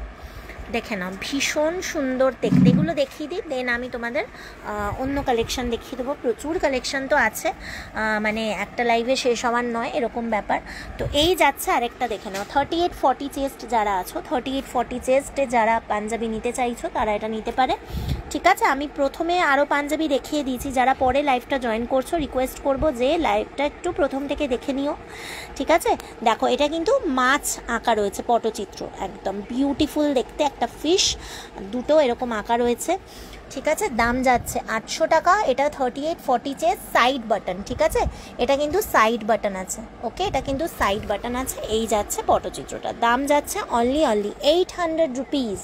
দেখে নাও, ভীষণ সুন্দর দেখতে। এগুলো দেখিয়ে দিই, দেন আমি তোমাদের অন্য কালেকশন দেখিয়ে দেবো। প্রচুর কালেকশন তো আছে, মানে একটা লাইভে শেষ হওয়ার নয় এরকম ব্যাপার। তো এই যাচ্ছে আরেকটা, দেখে নাও। 38-40 চেস্ট যারা আছো, 38-40 চেস্টে যারা পাঞ্জাবি নিতে চাইছো তারা এটা নিতে পারে, ঠিক আছে। আমি প্রথমে আরও পাঞ্জাবি দেখিয়ে দিয়েছি, যারা পরে লাইভটা জয়েন করছো রিকোয়েস্ট করব যে লাইভটা একটু প্রথম থেকে দেখে নিও, ঠিক আছে। দেখো এটা কিন্তু মাছ আঁকা রয়েছে, পটচিত্র, একদম বিউটিফুল দেখতে। একটা ফিশ, দুটো এরকম আঁকা রয়েছে, ঠিক আছে। দাম যাচ্ছে 800 টাকা। এটা 38-40 চেস্ট সাইড বাটন, ঠিক আছে। এটা কিন্তু সাইড বাটন আছে, ওকে, এটা কিন্তু সাইড বাটন আছে। এই যাচ্ছে পটচিত্রটা, দাম যাচ্ছে অনলি 800 রুপিস,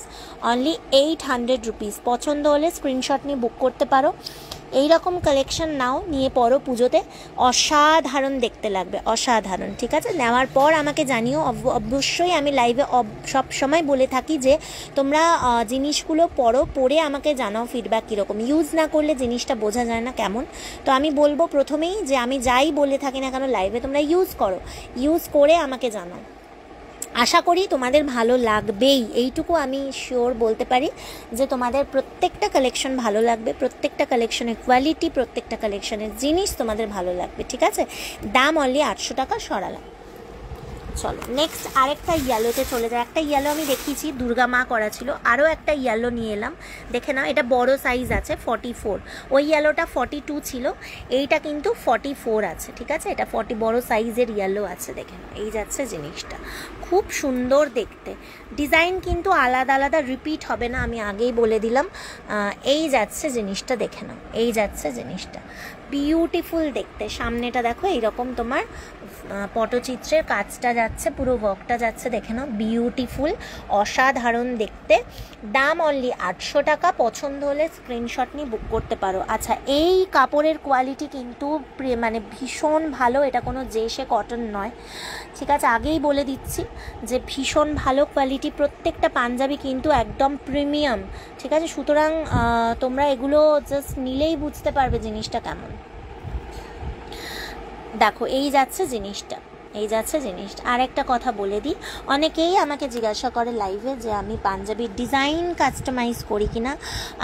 অনলি 800 রুপিস। পছন্দ হলে স্ক্রিনশট নিয়ে বুক করতে পারো। এই রকম কালেকশন নাও, নিয়ে পরো পুজোতে, অসাধারণ দেখতে লাগবে, অসাধারণ, ঠিক আছে। নেওয়ার পর আমাকে জানিও। অবশ্যই আমি লাইভে সব সময় বলে থাকি যে তোমরা জিনিসগুলো পরে আমাকে জানাও ফিডব্যাক কীরকম। ইউজ না করলে জিনিসটা বোঝা যায় না কেমন। তো আমি বলবো প্রথমেই যে আমি যাই বলে থাকি না কেন লাইভে, তোমরা ইউজ করো, ইউজ করে আমাকে জানাও। আশা করি তোমাদের ভালো লাগবেই, এইটুকু আমি শিওর বলতে পারি যে তোমাদের প্রত্যেকটা কালেকশন ভালো লাগবে, প্রত্যেকটা কালেকশনের কোয়ালিটি, প্রত্যেকটা কালেকশনের জিনিস তোমাদের ভালো লাগবে, ঠিক আছে। দাম অনলি 800 টাকা। সরালাম। চলো নেক্সট আরেকটা ইয়েলোতে চলে যায়। একটা ইয়েলো আমি দেখিয়েছি, দুর্গা মা করা ছিল, আরও একটা ইয়েলো নিয়ে এলাম, দেখে নাও। এটা বড় সাইজ আছে 44, ওই ইয়েলোটা 42 ছিল, এইটা কিন্তু 44 আছে, ঠিক আছে। এটা 40 বড় সাইজের ইয়েলো আছে, দেখে নাও। এই যাচ্ছে জিনিসটা, খুব সুন্দর দেখতে। ডিজাইন কিন্তু আলাদা আলাদা রিপিট হবে না, আমি আগেই বলে দিলাম। এই যাচ্ছে জিনিসটা, দেখে নাও। এই যাচ্ছে জিনিসটা, বিউটিফুল দেখতে। সামনেটা দেখো এইরকম তোমার পটচিত্রের কাজটা যাচ্ছে, পুরো ওয়ার্কটা যাচ্ছে, দেখে নাও, বিউটিফুল, অসাধারণ দেখতে। দাম অনলি 800 টাকা। পছন্দ হলে স্ক্রিনশট নিয়ে বুক করতে পারো। আচ্ছা, এই কাপড়ের কোয়ালিটি কিন্তু মানে ভীষণ ভালো, এটা কোনো জেসে কটন নয়, ঠিক আছে, আগেই বলে দিচ্ছি যে ভীষণ ভালো কোয়ালিটি। প্রত্যেকটা পাঞ্জাবি কিন্তু একদম প্রিমিয়াম, ঠিক আছে। সুতরাং তোমরা এগুলো জাস্ট নিলেই বুঝতে পারবে জিনিসটা কেমন। দেখো এই যাচ্ছে জিনিসটা, এই যাচ্ছে জিনিসটা। আর একটা কথা বলে দিই, অনেকেই আমাকে জিজ্ঞাসা করে লাইভে যে আমি পাঞ্জাবির ডিজাইন কাস্টমাইজ করি কিনা।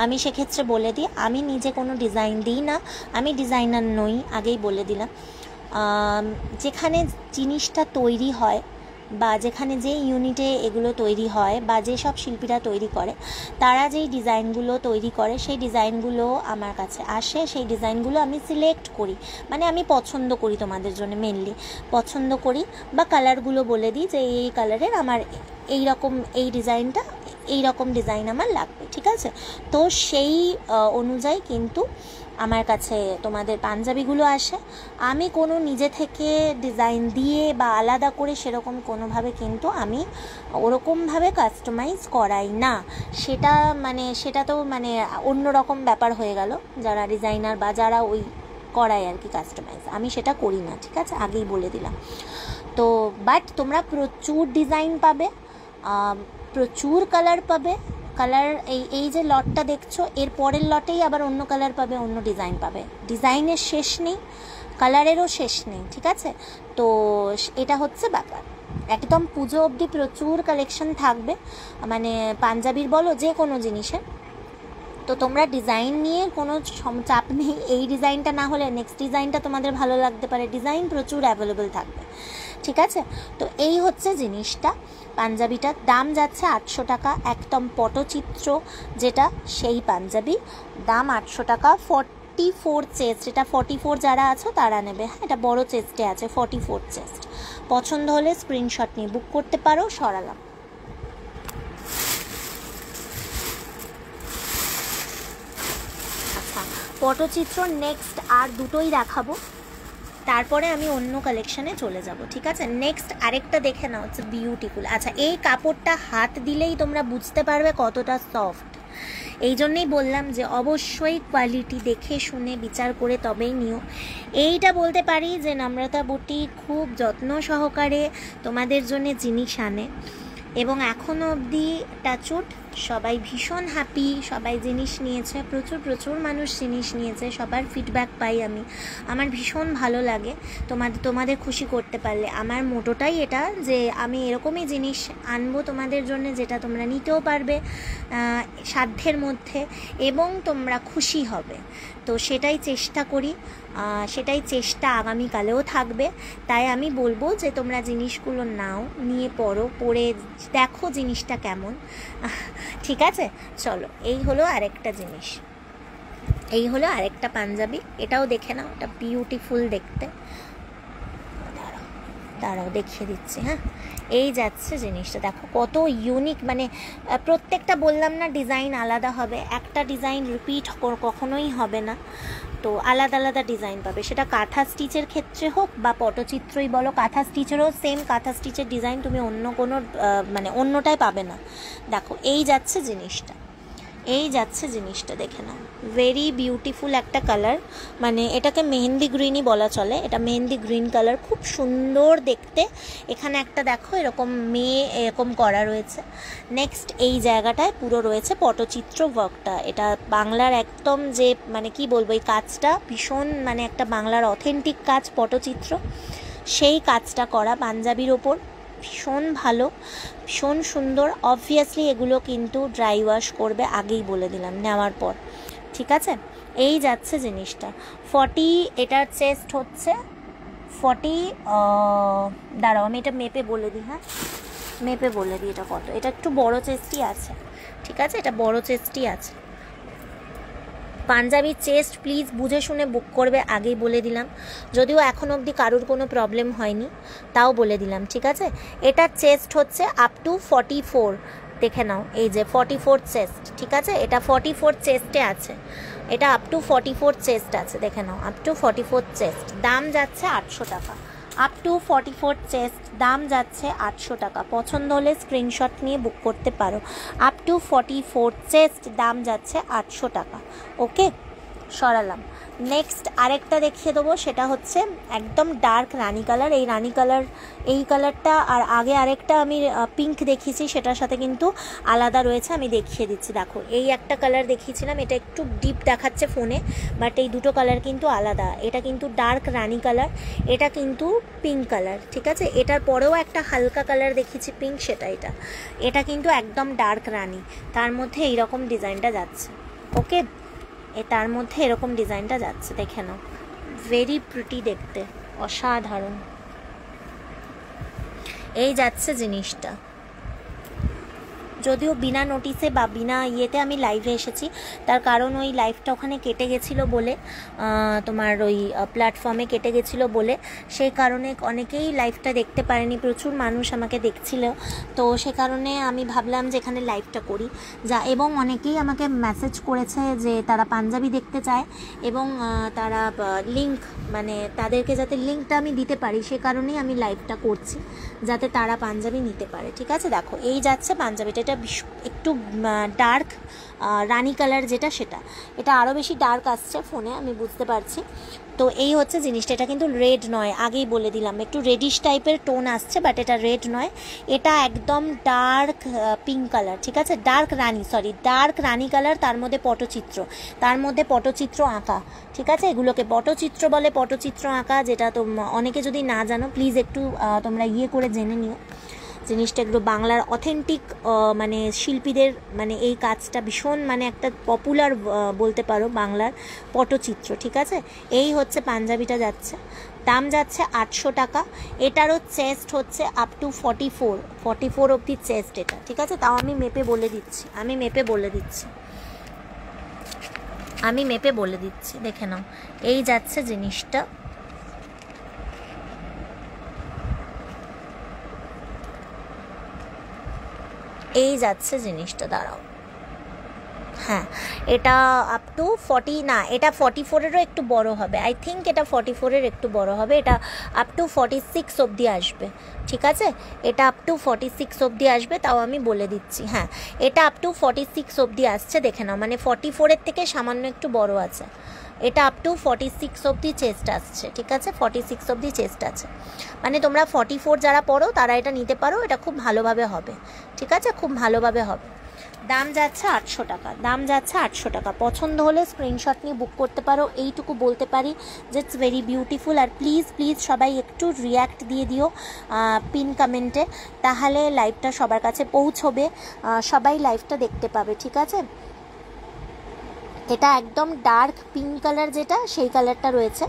আমি সেক্ষেত্রে বলে দিই, আমি নিজে কোনো ডিজাইন দিই না, আমি ডিজাইনার নই, আগেই বলে দিলাম। যেখানে জিনিসটা তৈরি হয় বা যেখানে যে ইউনিটে এগুলো তৈরি হয় বা যেসব শিল্পীরা তৈরি করে, তারা যেই ডিজাইনগুলো তৈরি করে সেই ডিজাইনগুলো আমার কাছে আসে, সেই ডিজাইনগুলো আমি সিলেক্ট করি, মানে আমি পছন্দ করি তোমাদের জন্য, মেনলি পছন্দ করি, বা কালারগুলো বলে দিই যে এই কালারের আমার এই রকম, এই ডিজাইনটা এই রকম ডিজাইন আমার লাগবে, ঠিক আছে। তো সেই অনুযায়ী কিন্তু আমার কাছে তোমাদের পাঞ্জাবিগুলো আসে। আমি কোনো নিজে থেকে ডিজাইন দিয়ে বা আলাদা করে সেরকম কোনোভাবে কিন্তু আমি ওরকমভাবে কাস্টমাইজ করাই না। সেটা তো মানে অন্যরকম ব্যাপার হয়ে গেল, যারা ডিজাইনার বা যারা ওই করায় আর কি কাস্টমাইজ, আমি সেটা করি না, ঠিক আছে, আগেই বলে দিলাম। তো বাট তোমরা প্রচুর ডিজাইন পাবে, প্রচুর কালার পাবে। কালার এই যে লটটা দেখছো, এর পরের লটেই আবার অন্য কালার পাবে, অন্য ডিজাইন পাবে। ডিজাইনের শেষ নেই, কালারেরও শেষ নেই, ঠিক আছে। তো এটা হচ্ছে ব্যাপার। একদম পুজো অবধি প্রচুর কালেকশন থাকবে, মানে পাঞ্জাবির বলো যে কোনো জিনিসের। তো তোমরা ডিজাইন নিয়ে কোনো চাপ নেই, এই ডিজাইনটা না হলে নেক্সট ডিজাইনটা তোমাদের ভালো লাগতে পারে, ডিজাইন প্রচুর অ্যাভেলেবেল থাকবে, ঠিক আছে। তো এই হচ্ছে জিনিসটা। পাঞ্জাবিটার দাম যাচ্ছে 800 টাকা, একদম পটচিত্র যেটা সেই পাঞ্জাবি, দাম 800 টাকা। 44 চেস্ট, এটা 44 যারা আছো তারা নেবে, হ্যাঁ, এটা বড় চেস্টে আছে, 44 চেস্ট। পছন্দ হলে স্ক্রিনশট নিয়ে বুক করতে পারো। সরালাম। আচ্ছা, পটচিত্র নেক্সট আর দুটোই দেখাবো, তারপরে আমি অন্য কালেকশানে চলে যাব, ঠিক আছে। নেক্সট আরেকটা দেখে নাও, হচ্ছে বিউটিফুল। আচ্ছা, এই কাপড়টা হাত দিলেই তোমরা বুঝতে পারবে কতটা সফট। এই জন্যেই বললাম যে অবশ্যই কোয়ালিটি দেখে শুনে বিচার করে তবেই নিও। এইটা বলতে পারি যে নম্রতা বুটি খুব যত্ন সহকারে তোমাদের জন্য জিনিস আনে, এবং এখনও অবধি টাচউড সবাই ভীষণ হ্যাপি, সবাই জিনিস নিয়েছে, প্রচুর মানুষ জিনিস নিয়েছে, সবার ফিডব্যাক পাই আমি, আমার ভীষণ ভালো লাগে তোমাদের খুশি করতে পারলে। আমার মোটোটাই এটা যে আমি এরকমই জিনিস আনবো তোমাদের জন্য যেটা তোমরা নিতেও পারবে সাধ্যের মধ্যে, এবং তোমরা খুশি হবে। তো সেটাই চেষ্টা করি, সেটাই চেষ্টা আগামীকালেও থাকবে। তাই আমি বলবো যে তোমরা জিনিসগুলো নাও, নিয়ে পরে দেখো জিনিসটা কেমন, ঠিক আছে। চলো, এই হলো আরেকটা জিনিস, এই হলো আরেকটা পাঞ্জাবি, এটাও দেখে নাও, এটা বিউটিফুল দেখতে। দাঁড়াও দেখিয়ে দিচ্ছি, হ্যাঁ। এই যাচ্ছে জিনিসটা, দেখো কত ইউনিক, মানে প্রত্যেকটা বললাম না ডিজাইন আলাদা হবে, একটা ডিজাইন রিপিট কখনোই হবে না, তো আলাদা আলাদা ডিজাইন পাবে। সেটা কাঁথা স্টিচের ক্ষেত্রে হোক বা পটচিত্রই বলো, কাঁথা স্টিচেরও সেম কাঁথা স্টিচের ডিজাইন তুমি অন্য কোনো মানে অন্যটায় পাবে না। দেখো এই যাচ্ছে জিনিসটা, এই যাচ্ছে জিনিসটা, দেখে নাও, ভেরি বিউটিফুল একটা কালার, মানে এটাকে মেহেন্দি গ্রিনই বলা চলে, এটা মেহেন্দি গ্রিন কালার, খুব সুন্দর দেখতে। এখানে একটা দেখো এরকম মেয়ে এরকম করা রয়েছে। নেক্সট এই জায়গাটায় পুরো রয়েছে পটচিত্র ওয়ার্কটা, এটা বাংলার একদম যে মানে কি বলবো, এই কাজটা ভীষণ মানে একটা বাংলার অথেন্টিক কাজ পটচিত্র, সেই কাজটা করা পাঞ্জাবির ওপর, ভীষণ ভালো, ভীষণ সুন্দর। অবভিয়াসলি এগুলো কিন্তু ড্রাই ওয়াশ করবে, আগেই বলে দিলাম নেওয়ার পর, ঠিক আছে। এই যাচ্ছে জিনিসটা 40, এটার চেস্ট হচ্ছে 40, দাঁড়াও আমি এটা মেপে বলে দিই, হ্যাঁ মেপে বলে দিই এটা কত। এটা একটু বড় চেস্টই আছে, ঠিক আছে, এটা বড় চেস্টই আছে। পাঞ্জাবির চেস্ট প্লিজ বুঝে শুনে বুক করবে, আগেই বলে দিলাম, যদিও এখন অবধি কারোর কোনো প্রবলেম হয়নি, তাও বলে দিলাম, ঠিক আছে। এটার চেস্ট হচ্ছে আপ টু 44, দেখে নাও, এই যে 44 চেস্ট, ঠিক আছে, এটা 44 চেস্টে আছে। এটা আপ টু 44 চেস্ট আছে, দেখে নাও, আপ টু 44 চেস্ট, দাম যাচ্ছে 800 টাকা। আপ টু 44 চেস্ট, দাম যাচ্ছে 800 টাকা। পছন্দ হলে স্ক্রিনশট নিয়ে বুক করতে পারো। আপ টু 44 চেস্ট, দাম যাচ্ছে 800 টাকা। ওকে, সরালাম। নেক্সট আরেকটা দেখিয়ে দেবো, সেটা হচ্ছে একদম ডার্ক রানি কালার। এই কালারটা আর আগে আরেকটা আমি পিঙ্ক দেখিয়েছি, সেটার সাথে কিন্তু আলাদা রয়েছে, আমি দেখিয়ে দিচ্ছি। দেখো, এই একটা কালার দেখিয়েছিলাম, এটা একটু ডিপ দেখাচ্ছে ফোনে, বাট এই দুটো কালার কিন্তু আলাদা। এটা কিন্তু ডার্ক রানি কালার, এটা কিন্তু পিঙ্ক কালার, ঠিক আছে। এটার পরেও একটা হালকা কালার দেখিয়েছি পিঙ্ক, এটা কিন্তু একদম ডার্ক রানি, তার মধ্যে এইরকম ডিজাইনটা যাচ্ছে। ওকে, তার মধ্যে এরকম ডিজাইনটা যাচ্ছে, দেখে নাও, ভেরি প্রিটি দেখতে, অসাধারণ। এই যাচ্ছে জিনিসটা, যদিও বিনা নোটিসে বা বিনা ইয়েতে আমি লাইভে এসেছি, তার কারণ ওই লাইভটা ওখানে কেটে গেছিলো বলে, তোমার ওই প্ল্যাটফর্মে কেটে গেছিলো বলে, সেই কারণে অনেকেই লাইভটা দেখতে পারেনি, প্রচুর মানুষ আমাকে দেখছিল, তো সে কারণে আমি ভাবলাম যে এখানে লাইভটা করি এবং অনেকেই আমাকে মেসেজ করেছে যে তারা পাঞ্জাবি দেখতে চায় এবং তারা লিঙ্ক, মানে তাদেরকে যাতে লিঙ্কটা আমি দিতে পারি, সে কারণেই আমি লাইভটা করছি, যাতে তারা পাঞ্জাবি নিতে পারে, ঠিক আছে। দেখো, এই যাচ্ছে পাঞ্জাবিটা, এটা একটু ডার্ক রানি কালার যেটা, এটা আরও বেশি ডার্ক আসছে ফোনে, আমি বুঝতে পারছি। তো এই হচ্ছে জিনিসটা, এটা কিন্তু রেড নয়, আগেই বলে দিলাম, একটু রেডিশ টাইপের টোন আসছে, বাট এটা রেড নয়, এটা একদম ডার্ক পিঙ্ক কালার, ঠিক আছে, ডার্ক রানি কালার, তার মধ্যে পটচিত্র আঁকা, ঠিক আছে। এগুলোকে পটচিত্র বলে, পটচিত্র আঁকা, যেটা তো অনেকে যদি না জানো প্লিজ একটু তোমরা করে জেনে নিও জিনিসটা। এগুলো বাংলার অথেন্টিক মানে শিল্পীদের, মানে এই কাজটা ভীষণ মানে একটা পপুলার বলতে পারো বাংলার পটচিত্র, ঠিক আছে। এই হচ্ছে পাঞ্জাবিটা যাচ্ছে, দাম যাচ্ছে 800 টাকা। এটারও চেস্ট হচ্ছে আপ টু 44 অবধি চেস্ট এটা, ঠিক আছে। তাও আমি মেপে বলে দিচ্ছি, দেখে নাও। এই যাচ্ছে জিনিসটা, দাঁড়াও, হ্যাঁ, এটা আপ টু 40 না, এটা 44-এরও একটু বড় হবে, আই থিঙ্ক এটা 44-এর একটু বড় হবে, এটা আপ টু 46 অবধি আসবে, ঠিক আছে। এটা আপ টু 46 অবধি আসবে, তাও আমি বলে দিচ্ছি, হ্যাঁ, এটা আপ টু 46 অবধি আসছে, দেখে নাও, মানে 44-এর থেকে সামান্য একটু বড় আছে। এটা আপ টু 46 অবধি চেস্ট আসছে, ঠিক আছে, 46 অবধি চেস্ট আছে, মানে তোমরা 44 যারা পড়ো তারা এটা নিতে পারো, এটা খুব ভালোভাবে হবে, ঠিক আছে, খুব ভালোভাবে হবে। দাম যাচ্ছে 800 টাকা। পছন্দ হলে স্ক্রিনশট নিয়ে বুক করতে পারো। এইটুকু বলতে পারি যে ইটস ভেরি বিউটিফুল। আর প্লিজ সবাই একটু রিয়্যাক্ট দিয়ে দিও পিন কমেন্টে, তাহলে লাইভটা সবার কাছে পৌঁছবে, সবাই লাইভটা দেখতে পাবে, ঠিক আছে। এটা একদম ডার্ক পিঙ্ক কালার, যেটা সেই কালারটা রয়েছে,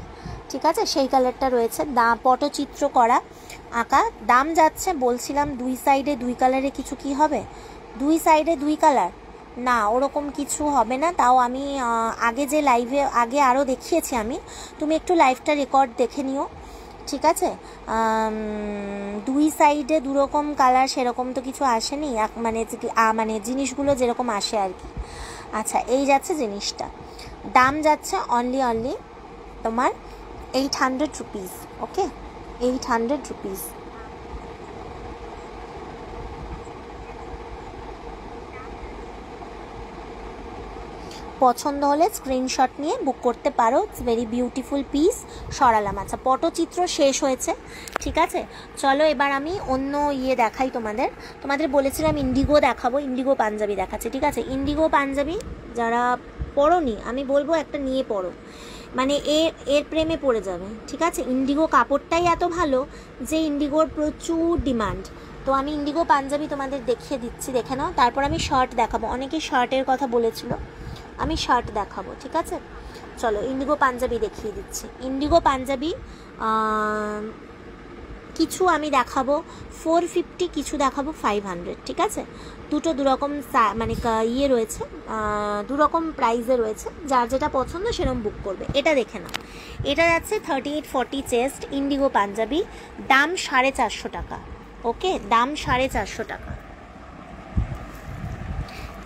ঠিক আছে, সেই কালারটা রয়েছে, পটচিত্র করা আঁকা। দাম যাচ্ছে, বলছিলাম দুই সাইডে দুই কালারে কিছু কি হবে, দুই সাইডে দুই কালার না, ওরকম কিছু হবে না। তাও আমি আগে যে লাইভে আগে আরও দেখিয়েছি আমি, তুমি একটু লাইভটা রেকর্ড দেখে নিও, ঠিক আছে। দুই সাইডে দুরকম কালার সেরকম তো কিছু আসেনি, মানে জিনিসগুলো যেরকম আসে আর কি। আচ্ছা, এই যাচ্ছে জিনিসটা, দাম যাচ্ছে অনলি তোমার 800 রুপিস। ওকে, 800 রুপিস। পছন্দ হলে স্ক্রিনশট নিয়ে বুক করতে পারো। It's very beautiful piece. সরালাম। আচ্ছা, পটচিত্র শেষ হয়েছে, ঠিক আছে। চলো এবার আমি অন্য দেখাই তোমাদের বলেছিলাম ইন্ডিগো দেখাবো, ইন্ডিগো পাঞ্জাবি দেখাচ্ছি, ঠিক আছে। ইন্ডিগো পাঞ্জাবি যারা পরোনি, আমি বলবো একটা নিয়ে পরো, মানে এর প্রেমে পড়ে যাবে, ঠিক আছে। ইন্ডিগো কাপড়টাই এত ভালো যে ইন্ডিগোর প্রচুর ডিমান্ড। তো আমি ইন্ডিগো পাঞ্জাবি তোমাদের দেখিয়ে দিচ্ছি, দেখে নাও। তারপর আমি শার্ট দেখাবো, অনেকে শার্টের কথা বলেছিল, আমি শার্ট দেখাবো, ঠিক আছে। চলো ইন্ডিগো পাঞ্জাবি দেখিয়ে দিচ্ছি। ইন্ডিগো পাঞ্জাবি কিছু আমি দেখাবো 450, কিছু দেখাবো 500, ঠিক আছে। দুরকম মানে রয়েছে, দুরকম প্রাইসে রয়েছে, যার যেটা পছন্দ সেরকম বুক করবে। এটা দেখে নাও, এটা যাচ্ছে 38-40 চেস্ট ইন্ডিগো পাঞ্জাবি, দাম 450 টাকা। ওকে, দাম 450 টাকা।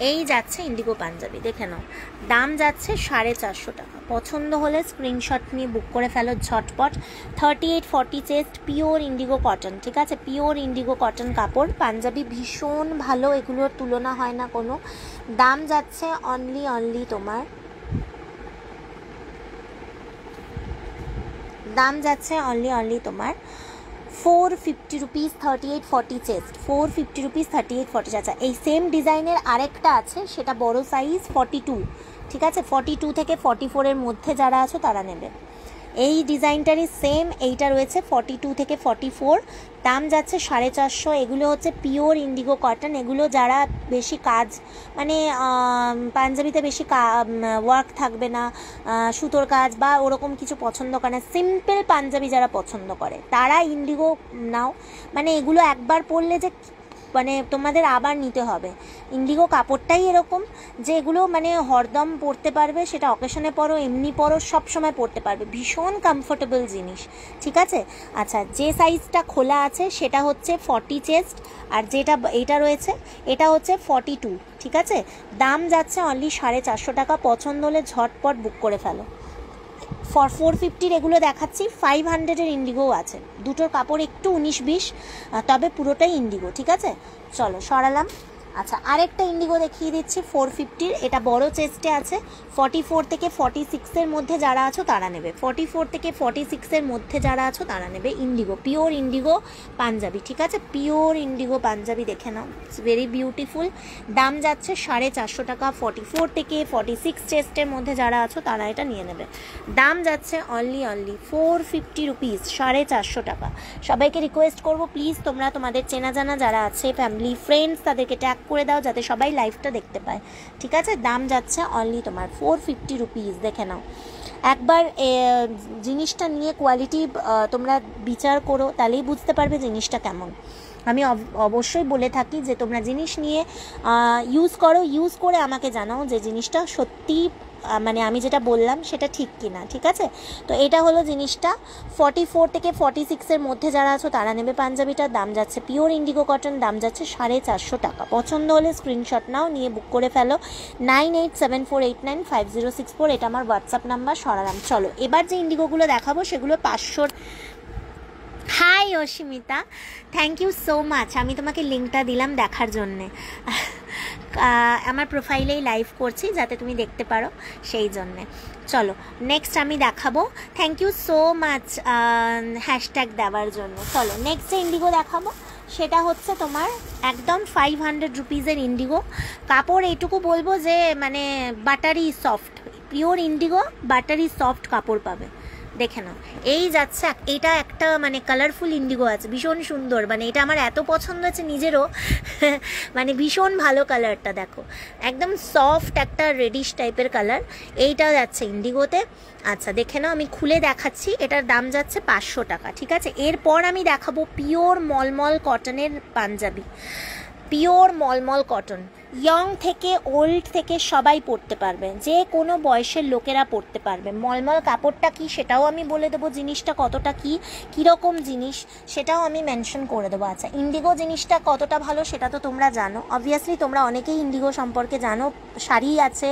এই যাচ্ছে ইন্ডিগো পাঞ্জাবি, দেখে নাও, দাম যাচ্ছে 450 টাকা। পছন্দ হলে স্ক্রিনশট নিয়ে বুক করে ফেলো ঝটপট। 38-40 চেস্ট, পিওর ইন্ডিগো কটন, ঠিক আছে, পিওর ইন্ডিগো কটন কাপড়, পাঞ্জাবি ভীষণ ভালো, এগুলোর তুলনা হয় না কোনো। দাম যাচ্ছে অনলি তোমার, দাম যাচ্ছে অনলি তোমার 450 রুপিস। 38-40 chest, 450 rupees, 38-40। আচ্ছা, এই সেম ডিজাইনের আরেকটা আছে, সেটা বড় সাইজ 42, ঠিক আছে, 42 থেকে 44-এর মধ্যে যারা আছো তারা নেবে। এই ডিজাইনটারই সেম এইটা রয়েছে 42 থেকে 44, দাম যাচ্ছে 450। এগুলো হচ্ছে পিওর ইন্ডিগো কটন। এগুলো যারা বেশি কাজ, মানে পাঞ্জাবিতে বেশি ওয়ার্ক থাকবে না, সুতোর কাজ বা ওরকম কিছু পছন্দ করে না, সিম্পল পাঞ্জাবি যারা পছন্দ করে তারা ইন্ডিগো নাও। মানে এগুলো একবার পরলে যে মানে তোমাদের আবার নিতে হবে। ইন্ডিগো কাপড়টাই এরকম যে এগুলো মানে হরদম পরতে পারবে, সেটা অকেশনে পরো, এমনি পরো, সব সময় পরতে পারবে, ভীষণ কমফোর্টেবল জিনিস, ঠিক আছে। আচ্ছা, যে সাইজটা খোলা আছে সেটা হচ্ছে 40 চেস্ট, আর যেটা এটা রয়েছে এটা হচ্ছে 42, ঠিক আছে। দাম যাচ্ছে অনলি 450 টাকা। পছন্দ হলে ঝটপট বুক করে ফেলো। 450 এগুলো দেখাচ্ছি, 500-এর ইন্ডিগোও আছে। দুটোর কাপড় একটু 19-20, তবে পুরোটাই ইন্ডিগো, ঠিক আছে। চলো সরালাম। আচ্ছা, আরেকটা ইন্ডিগো দেখিয়ে দিচ্ছি 450-র, এটা বড় চেস্টে আছে। 44 থেকে 46-এর মধ্যে যারা আছো তারা নেবে, 44 থেকে 46-এর মধ্যে যারা আছো তারা নেবে ইন্ডিগো, পিওর ইন্ডিগো পাঞ্জাবি, ঠিক আছে, পিওর ইন্ডিগো পাঞ্জাবি, দেখে নাও, ইটস ভেরি বিউটিফুল। দাম যাচ্ছে 450 টাকা। 44 থেকে 46 চেস্টের মধ্যে যারা আছো তারা এটা নিয়ে নেবে। দাম যাচ্ছে অনলি 450 রুপিস, 450 টাকা। সবাইকে রিকোয়েস্ট করবো প্লিজ তোমরা তোমাদের চেনা জানা যারা আছে, ফ্যামিলি ফ্রেন্ডস, তাদেরকে ট্যাগ করে দাও যাতে সবাই লাইভটা দেখতে পায়, ঠিক আছে। দাম যাচ্ছে অনলি তোমার 450 রুপিস, দেখে নাও। একবার জিনিসটা নিয়ে কোয়ালিটি তোমরা বিচার করো, তাহলেই বুঝতে পারবে জিনিসটা কেমন। আমি অবশ্যই বলে থাকি যে তোমরা জিনিস নিয়ে ইউজ করো, ইউজ করে আমাকে জানাও যে জিনিসটা সত্যি মানে আমি যেটা বললাম সেটা ঠিক কিনা, ঠিক আছে। তো এটা হলো জিনিসটা। 44 থেকে 46-এর মধ্যে যারা আছো তারা নেবে পাঞ্জাবিটার। দাম যাচ্ছে পিওর ইন্ডিগো কটন, দাম যাচ্ছে 450 টাকা। পছন্দ হলে স্ক্রিনশট নাও, নিয়ে বুক করে ফেলো। 9874895064, এটা আমার হোয়াটসঅ্যাপ নাম্বার। সরালাম। চলো এবার যে ইন্ডিগোগুলো দেখাবো সেগুলো 500। Hi Asmita, thank you so much, আমি তোমাকে লিঙ্কটা দিলাম দেখার জন্যে। আমার প্রোফাইলেই লাইভ করছি যাতে তুমি দেখতে পারো, সেই জন্যে। চলো নেক্সট আমি দেখাবো। Thank you so much hashtag দেওয়ার জন্য। চলো নেক্সট যে ইন্ডিগো দেখাবো সেটা হচ্ছে তোমার একদম 500 রুপিসের ইন্ডিগো কাপড়। এইটুকু বলবো যে মানে buttery soft, pure Indigo buttery soft কাপড় পাবে, দেখে নাও। এই যাচ্ছে, এটা একটা মানে কালারফুল ইন্ডিগো আছে, ভীষণ সুন্দর, মানে এটা আমার এত পছন্দ হচ্ছে নিজেরও, মানে ভীষণ ভালো কালারটা, দেখো একদম সফট একটা রেডিশ টাইপের কালার। এইটাও যাচ্ছে ইন্ডিগোতে। আচ্ছা দেখে নাও, আমি খুলে দেখাচ্ছি। এটার দাম যাচ্ছে 500 টাকা, ঠিক আছে। এরপর আমি দেখাবো পিওর মলমল কটনের পাঞ্জাবি, পিওর মলমল কটন। ইয়ং থেকে ওল্ড থেকে সবাই পরতে পারবে, যে কোনো বয়সের লোকেরা পরতে পারবে। মলমল কাপড়টা কি সেটাও আমি বলে দেবো, জিনিসটা কতটা কীরকম জিনিস সেটাও আমি মেনশন করে দেবো। আচ্ছা, ইন্ডিগো জিনিসটা কতটা ভালো সেটা তো তোমরা জানো, অবভিয়াসলি তোমরা অনেকেই ইন্ডিগো সম্পর্কে জানো। শাড়ি আছে,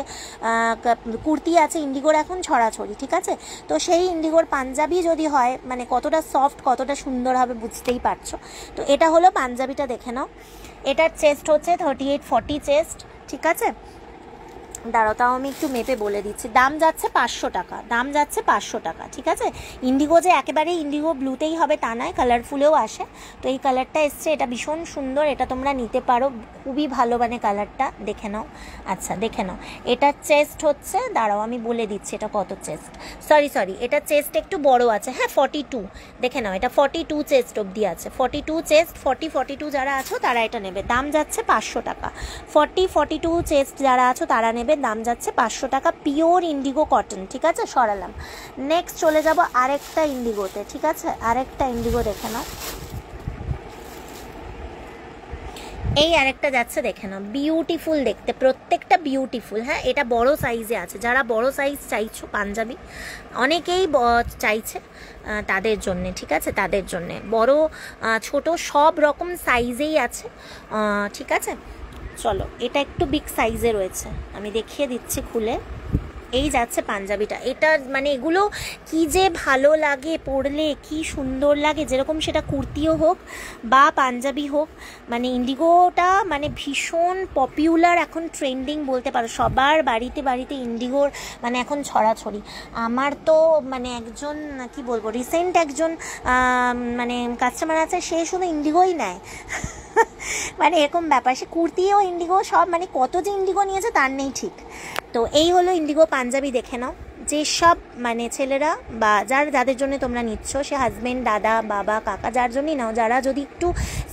কুর্তি আছে, ইন্ডিগোর এখন ছড়াছড়ি, ঠিক আছে। তো সেই ইন্ডিগোর পাঞ্জাবি যদি হয় মানে কতটা সফট কতটা সুন্দর হবে বুঝতেই পারছো। তো এটা হলো পাঞ্জাবিটা, দেখে নাও। এটার চেস্ট হচ্ছে 38-40 চেস্ট, ঠিক আছে। দাঁড়াও, তাও আমি একটু মেপে বলে দিচ্ছি। দাম যাচ্ছে 500 টাকা, দাম যাচ্ছে 500 টাকা, ঠিক আছে। ইন্ডিগো যে একেবারে ইন্ডিগো ব্লুতেই হবে তা নয়, কালারফুলেও আসে। তো এই কালারটা এসছে, এটা ভীষণ সুন্দর, এটা তোমরা নিতে পারো, খুবই ভালো মানে কালারটা, দেখে নাও। আচ্ছা দেখে নাও, এটার চেস্ট হচ্ছে, দাঁড়াও আমি বলে দিচ্ছি এটা কত চেস্ট, সরি এটার চেস্ট একটু বড় আছে, হ্যাঁ 42, দেখে নাও এটা 42 চেস্ট অবধি আছে। 42 চেস্ট, 42 যারা আছো তারা এটা নেবে, দাম যাচ্ছে 500 টাকা। 42 চেস্ট যারা আছো তারা নেবে, দাম যাচ্ছে 500 টাকা, পিওর ইন্ডিগো কটন, ঠিক আছে। সরালাম। নেক্সট চলে যাব আরেকটা ইন্ডিগোতে, ঠিক আছে। আরেকটা ইন্ডিগো দেখে নাও, এই আরেকটা যাচ্ছে, দেখে নাও, বিউটিফুল দেখতে, প্রত্যেকটা বিউটিফুল। হ্যাঁ, এটা বড় সাইজে আছে, যারা বড় সাইজ চাইছো পাঞ্জাবি, অনেকেই চাইছে তাদের জন্যে, ঠিক আছে, তাদের জন্যে বড় ছোট সব রকম সাইজেই আছে, ঠিক আছে। চলো, এটা একটু বিগ সাইজে রয়েছে, আমি দেখিয়ে দিচ্ছি খুলে। এই যাচ্ছে পাঞ্জাবিটা, এটা মানে এগুলো কি যে ভালো লাগে পরলে, কি সুন্দর লাগে, যেরকম সেটা কুর্তিও হোক বা পাঞ্জাবি হোক। মানে ইন্ডিগোটা মানে ভীষণ পপুলার, এখন ট্রেন্ডিং বলতে পারো, সবার বাড়িতে বাড়িতে ইন্ডিগোর মানে এখন ছড়াছড়ি। আমার তো মানে একজন কি বলবো, রিসেন্ট একজন মানে কাস্টমার আছে, সে শুধু ইন্ডিগোই নেয়। মানে এরকম ব্যাপার, সে কুর্তিও ইন্ডিগো, সব মানে কত যে ইন্ডিগো নিয়েছে তার নেই ঠিক। তো এই হলো ইন্ডিগো পাঞ্জাবি, দেখে নাও। যেসব মানে ছেলেরা বা যাদের জন্য তোমরা নিচ্ছ, সে হাজব্যান্ড, দাদা, বাবা, কাকা, যার জন্যই নাও, যারা যদি একটু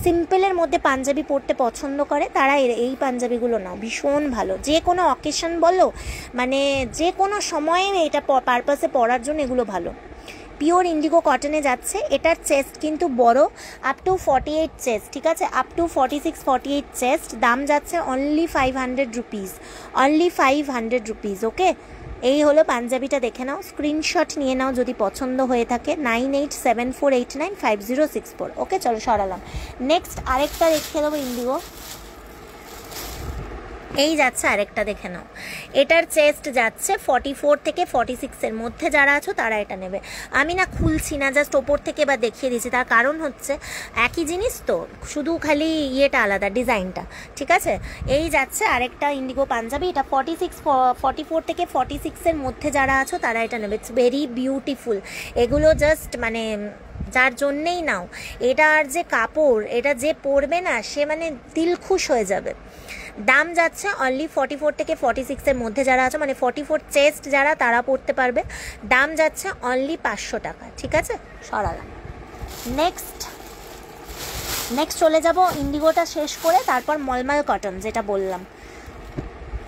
সিম্পলের মধ্যে পাঞ্জাবি পরতে পছন্দ করে, তারা এই পাঞ্জাবিগুলো নাও, ভীষণ ভালো। যে কোনো অকেশন বলো, মানে যে কোনো সময়ে এটা পারপাসে পরার জন্য এগুলো ভালো। পিওর ইন্ডিগো কটনে যাচ্ছে। এটার চেস্ট কিন্তু বড়, আপ টু 48 চেস্ট, ঠিক আছে, আপ টু 46-48 চেস্ট। দাম যাচ্ছে অনলি 500 রুপিস, অনলি 500 রুপিস। ওকে, এই হলো পাঞ্জাবিটা, দেখে নাও, স্ক্রিনশট নিয়ে নাও যদি পছন্দ হয়ে থাকে। 9874895064। ওকে, চলো সরালাম। নেক্সট আরেকটা দেখে দেবো ইন্ডিগো। এই যাচ্ছে আরেকটা, দেখে নাও। এটার চেস্ট যাচ্ছে 44 থেকে 46-এর মধ্যে, যারা আছো তারা এটা নেবে। আমি না খুলছি না, জাস্ট ওপর থেকে বা দেখিয়ে দিচ্ছি, তার কারণ হচ্ছে একই জিনিস তো, শুধু খালি ইয়েটা আলাদা, ডিজাইনটা, ঠিক আছে। এই যাচ্ছে আরেকটা ইন্ডিগো পাঞ্জাবি, এটা 44 থেকে 46-এর মধ্যে যারা আছো তারা এটা নেবে। It's very beautiful. এগুলো জাস্ট মানে যার জন্যেই নাও, এটার যে কাপড়, এটা যে পরবে না সে মানে দিল খুশ হয়ে যাবে। দাম যাচ্ছে অনলি 44 থেকে 46-এর মধ্যে যারা আছে, মানে 44 চেস্ট যারা, তারা পড়তে পারবে। দাম যাচ্ছে অনলি 500 টাকা, ঠিক আছে, সরালাম। নেক্সট চলে যাব ইন্ডিগোটা শেষ করে, তারপর মলমল কটন যেটা বললাম।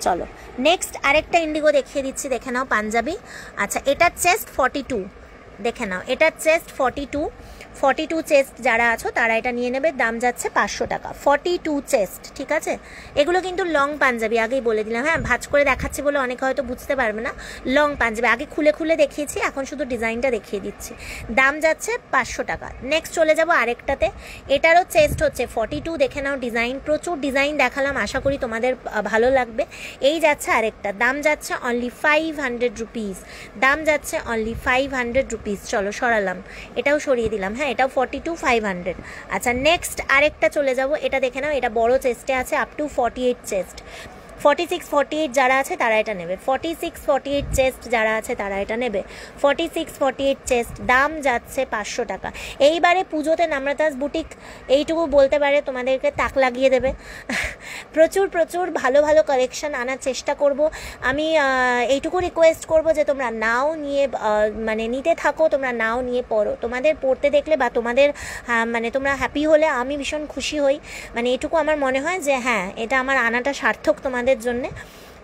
চলো নেক্সট আরেকটা ইন্ডিগো দেখিয়ে দিচ্ছি, দেখে নাও, পাঞ্জাবি। আচ্ছা, এটার চেস্ট 42, দেখে নাও, এটার চেস্ট 42 চেস্ট যারা আছো তারা এটা নিয়ে নেবে। দাম যাচ্ছে 500 টাকা, 42 চেস্ট, ঠিক আছে। এগুলো কিন্তু লং পাঞ্জাবি, আগেই বলে দিলাম। হ্যাঁ, ভাঁজ করে দেখাচ্ছি বলে অনেকে হয়তো বুঝতে পারবে না। লং পাঞ্জাবি আগে খুলে খুলে দেখিয়েছি, এখন শুধু ডিজাইনটা দেখিয়ে দিচ্ছি। দাম যাচ্ছে 500 টাকা। নেক্সট চলে যাব আরেকটাতে, এটারও চেস্ট হচ্ছে 42, দেখে নাও। ডিজাইন, প্রচুর ডিজাইন দেখালাম, আশা করি তোমাদের ভালো লাগবে। এই যাচ্ছে আরেকটা, দাম যাচ্ছে অনলি 500 রুপিস, দাম যাচ্ছে অনলি 500 রুপিস। চলো সরালাম, এটাও সরিয়ে দিলাম। হ্যাঁ, এটাও 42, 500। আচ্ছা, নেক্সট আরেকটা চলে যাব, এটা দেখে নাও, এটা বড় চেস্টে আছে, আপ টু 48 চেস্ট। 46-48 যারা আছে তারা এটা নেবে। 46-48 চেস্ট যারা আছে তারা এটা নেবে। 46-48 চেস্ট, দাম যাচ্ছে 500 টাকা। এইবারে পুজোতে নামরাতাস বুটিক এইটুকু বলতে পারে তোমাদেরকে তাক লাগিয়ে দেবে। প্রচুর ভালো ভালো কালেকশন আনার চেষ্টা করব। আমি এইটুকু রিকোয়েস্ট করব যে তোমরা নাও নিয়ে মানে নিতে থাকো, তোমরা নাও নিয়ে পড়ো। তোমাদের পড়তে দেখলে বা তোমাদের মানে তোমরা হ্যাপি হলে আমি ভীষণ খুশি হই। মানে এটুকু আমার মনে হয় যে হ্যাঁ, এটা আমার আনাটা সার্থক তোমাদের জন্যে,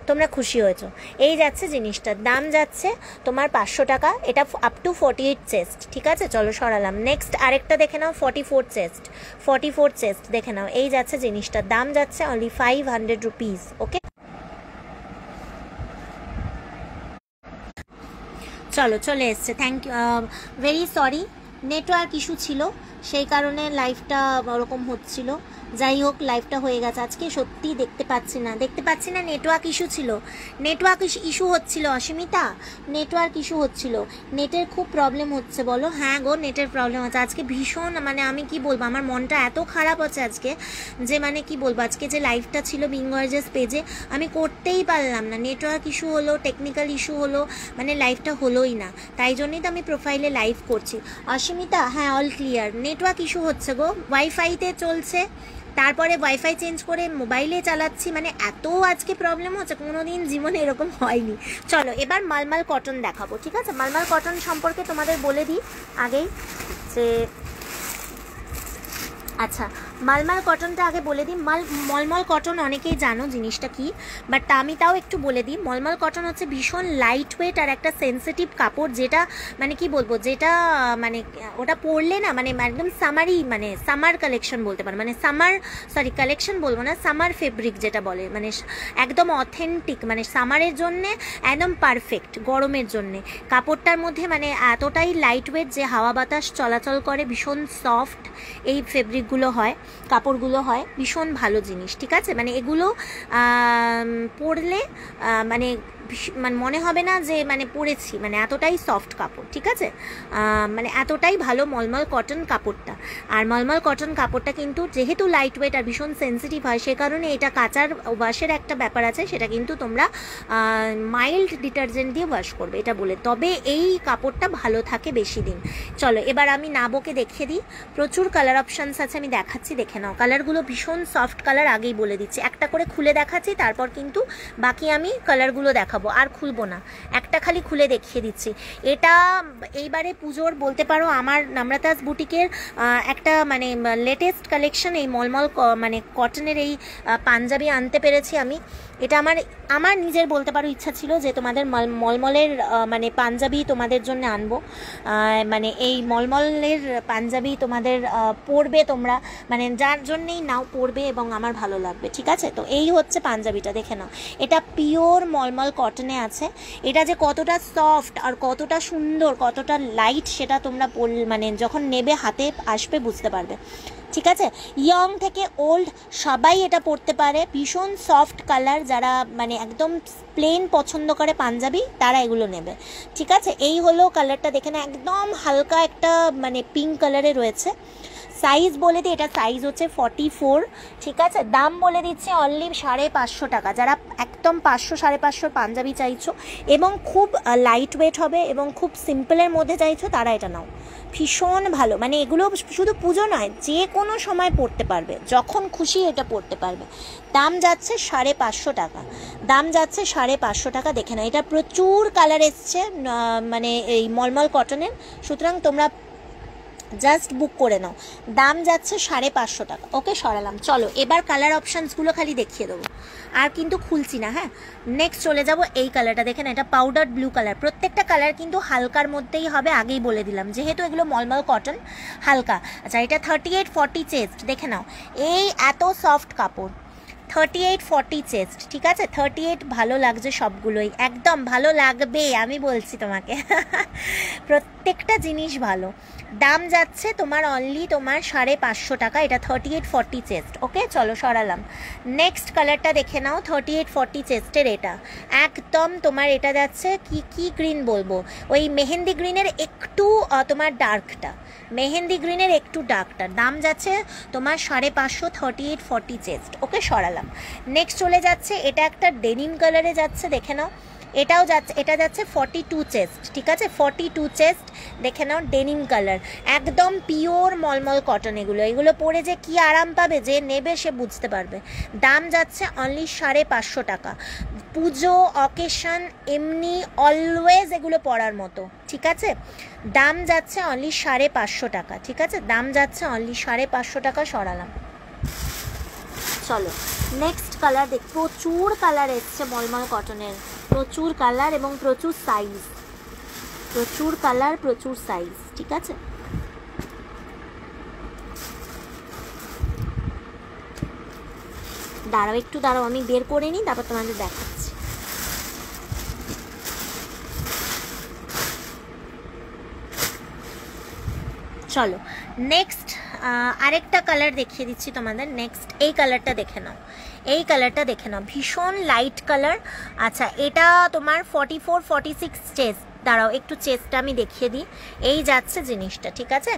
তোমরা খুশি হয়েছো। এই যাচ্ছে জিনিসটার দাম যাচ্ছে তোমার 500 টাকা, এটা আপ টু 48 চেস্ট, ঠিক আছে। চলো সরালাম। নেক্সট আরেকটা দেখে নাও, 44 চেস্ট দেখে নাও। এই যাচ্ছে জিনিসটার দাম যাচ্ছে অনলি 500 রুপিস। ওকে, চলো চলে এসছে। Thank you, very sorry, network issue ছিল, সেই কারণে লাইভটা ওরকম হচ্ছিল। যাই হোক, লাইভটা হয়ে গেছে। আজকে সত্যি দেখতে পাচ্ছি না, নেটওয়ার্ক ইস্যু ছিল, নেটওয়ার্ক ইস্যু হচ্ছিল। অসীমিতা, নেটওয়ার্ক ইস্যু হচ্ছিল, নেটের খুব প্রবলেম হচ্ছে। বলো, হ্যাঁ গো, নেটের প্রবলেম হচ্ছে আজকে ভীষণ। মানে আমি কি বলবো, আমার মনটা এত খারাপ আছে আজকে যে মানে কি বলবো, আজকে যে লাইভটা ছিল বিঙ্গর্জাস পেজে আমি করতেই পারলাম না। নেটওয়ার্ক ইস্যু হলো, টেকনিক্যাল ইস্যু হলো, মানে লাইভটা হলোই না। তাই জন্যই তো আমি প্রোফাইলে লাইভ করছি। অসীমিতা, হ্যাঁ অল ক্লিয়ার। নেটওয়ার্ক ইস্যু হচ্ছে গো, ওয়াইফাইতে চলছে, তারপরে ওয়াইফাই চেঞ্জ করে মোবাইলে চালাচ্ছি, মানে এত আজকে প্রবলেম হচ্ছে, কোনোদিন জীবনে এরকম হয়নি। চলো এবার মালমাল কটন দেখাবো, ঠিক আছে। মালমাল কটন সম্পর্কে তোমাদের বলে দিই আগেই যে, আচ্ছা মালমাল কটনটা আগে বলে দিই। মলমল কটন অনেকেই জানো জিনিসটা কি, বাট আমি তাও একটু বলে দিই। মলমল কটন হচ্ছে ভীষণ লাইট ওয়েট আর একটা সেন্সিটিভ কাপড়, যেটা মানে কি বলবো, যেটা মানে ওটা পরলে না মানে একদম সামারি, মানে সামার কালেকশন বলতে পারো, মানে কালেকশন বলবো না, সামার ফেব্রিক যেটা বলে, মানে একদম অথেন্টিক, মানে সামারের জন্যে একদম পারফেক্ট, গরমের জন্যে। কাপড়টার মধ্যে মানে এতটাই লাইট ওয়েট যে হাওয়া বাতাস চলাচল করে, ভীষণ সফট এই ফেব্রিক। ইগুলো হয়, কাপড়গুলো হয়, ভীষণ ভালো জিনিস, ঠিক আছে। মানে এগুলো পরলে মানে মানে মনে হবে না যে মানে পরেছি, মানে এতটাই সফট কাপড়, ঠিক আছে। মানে এতটাই ভালো মলমল কটন কাপড়টা। আর মলমল কটন কাপড়টা কিন্তু যেহেতু লাইট ওয়েট আর ভীষণ সেন্সিটিভ হয়, সে কারণে এটা কাচার ওয়াশের একটা ব্যাপার আছে, সেটা কিন্তু তোমরা মাইল্ড ডিটারজেন্ট দিয়ে ওয়াশ করবে, এটা বলে, তবে এই কাপড়টা ভালো থাকে বেশি দিন। চলো এবার আমি নাবকে দেখিয়ে দিই। প্রচুর কালার অপশানস আছে, আমি দেখাচ্ছি, দেখে নাও। কালারগুলো ভীষণ সফট কালার, আগেই বলে দিচ্ছি। একটা করে খুলে দেখাচ্ছি, তারপর কিন্তু বাকি আমি কালারগুলো দেখাবো, আর খুলবো না, একটা খালি খুলে দেখিয়ে দিচ্ছি। এটা এইবারে পুজোর বলতে পারো আমার নম্রতাস বুটিকের একটা মানে লেটেস্ট কালেকশন, এই মলমল মানে কটনের এই পাঞ্জাবি আনতে পেরেছি আমি। এটা আমার নিজের বলতে পারো ইচ্ছা ছিল যে তোমাদের মলমলের মানে পাঞ্জাবি তোমাদের জন্য আনবো, মানে এই মলমলের পাঞ্জাবি তোমাদের পরবে তোমরা, মানে যার জন্যেই নাও পরবে এবং আমার ভালো লাগবে, ঠিক আছে। তো এই হচ্ছে পাঞ্জাবিটা, দেখে নাও। এটা পিওর মলমল কটনে আছে। এটা যে কতটা সফট আর কতটা সুন্দর, কতটা লাইট, সেটা তোমরা মানে যখন নেবে হাতে আসবে বুঝতে পারবে, ঠিক আছে। ইয়ং থেকে ওল্ড সবাই এটা পরতে পারে, ভীষণ সফট কালার, যারা মানে একদম প্লেন পছন্দ করে পাঞ্জাবি তারা এগুলো নেবে, ঠিক আছে। এই হলো কালারটা, দেখে না, একদম হালকা একটা মানে পিঙ্ক কালারে রয়েছে। সাইজ বলে দিই, এটা সাইজ হচ্ছে 44, ঠিক আছে। দাম বলে দিচ্ছে অনলি 550 টাকা। যারা একদম 500 550 পাঞ্জাবি চাইছো এবং খুব লাইট ওয়েট হবে এবং খুব সিম্পলের মধ্যে চাইছো, তারা এটা নাও, ভীষণ ভালো। মানে এগুলো শুধু পুজো নয়, যে কোনো সময় পরতে পারবে, যখন খুশি এটা পরতে পারবে। দাম যাচ্ছে 550 টাকা, দাম যাচ্ছে 550 টাকা, দেখে না। এটা প্রচুর কালার এসছে মানে এই মলমল কটনের, সুতরাং তোমরা জাস্ট বুক করে নাও। দাম যাচ্ছে 550 টাকা। ওকে, সরালাম। চলো এবার কালার অপশানসগুলো খালি দেখিয়ে দেবো, আর কিন্তু খুলছি না, হ্যাঁ। নেক্সট চলে যাব এই কালারটা, দেখেন, এটা পাউডার ব্লু কালার। প্রত্যেকটা কালার কিন্তু হালকার মধ্যেই হবে, আগেই বলে দিলাম, যেহেতু এগুলো মলমল কটন, হালকা। আচ্ছা, এটা 38-40 চেস্ট, দেখে নাও। এই এত সফট কাপড়, 38-40 চেস্ট, ঠিক আছে। 38 ভালো লাগছে সবগুলোই, একদম ভালো লাগবে, আমি বলছি তোমাকে। প্রত্যেকটা জিনিস ভালো। দাম যাচ্ছে তোমার অনলি তোমার 550 টাকা। এটা 38-40 চেস্ট। ওকে, চলো সরালাম। নেক্সট কালারটা দেখে নাও, 38-40 চেস্টের এটা একদম তোমার, এটা যাচ্ছে কি গ্রিন বলবো, ওই মেহেন্দি গ্রিনের একটু তোমার ডার্কটা, মেহেন্দি গ্রিনের একটু ডার্কটা। দাম যাচ্ছে তোমার 550, 38-40 চেস্ট। ওকে, সরালাম। নেক্সট চলে যাচ্ছে, এটা একটা ডেনিম কালারে যাচ্ছে, দেখে নাও। এটাও যাচ্ছে, এটা যাচ্ছে 42 চেস্ট, ঠিক আছে। 42 চেস্ট, দেখে নাও, ডেনিম কালার, একদম পিওর মলমল কটন। এগুলো পরে যে কি আরাম পাবে, যে নেবে সে বুঝতে পারবে। দাম যাচ্ছে অনলি 550 টাকা। পুজো, অকেশন, এমনি অলওয়েজ এগুলো পরার মতো, ঠিক আছে। দাম যাচ্ছে অনলি 550 টাকা, ঠিক আছে। দাম যাচ্ছে অনলি 550 টাকা, সরালাম। চলো নেক্সট কালার দেখ। প্রচুর কালার এসছে মলমল কটনের, প্রচুর কালার এবং প্রচুর সাইজ, প্রচুর কালার, প্রচুর সাইজ, ঠিক আছে। দাঁড়াও একটু, দাঁড়াও, আমি বের করে নিই, তারপর তোমাদের দেখাচ্ছি। চলো নেক্সট আরেকটা কালার দেখিয়ে দিচ্ছি তোমাদের। নেক্সট এই কালারটা দেখে নাও, এই কালারটা দেখে নাও, ভীষণ লাইট কালার। আচ্ছা, এটা তোমার 44-46 চেস্ট। দাঁড়াও একটু চেস্টটা আমি দেখিয়ে দিই। এই যাচ্ছে জিনিসটা, ঠিক আছে,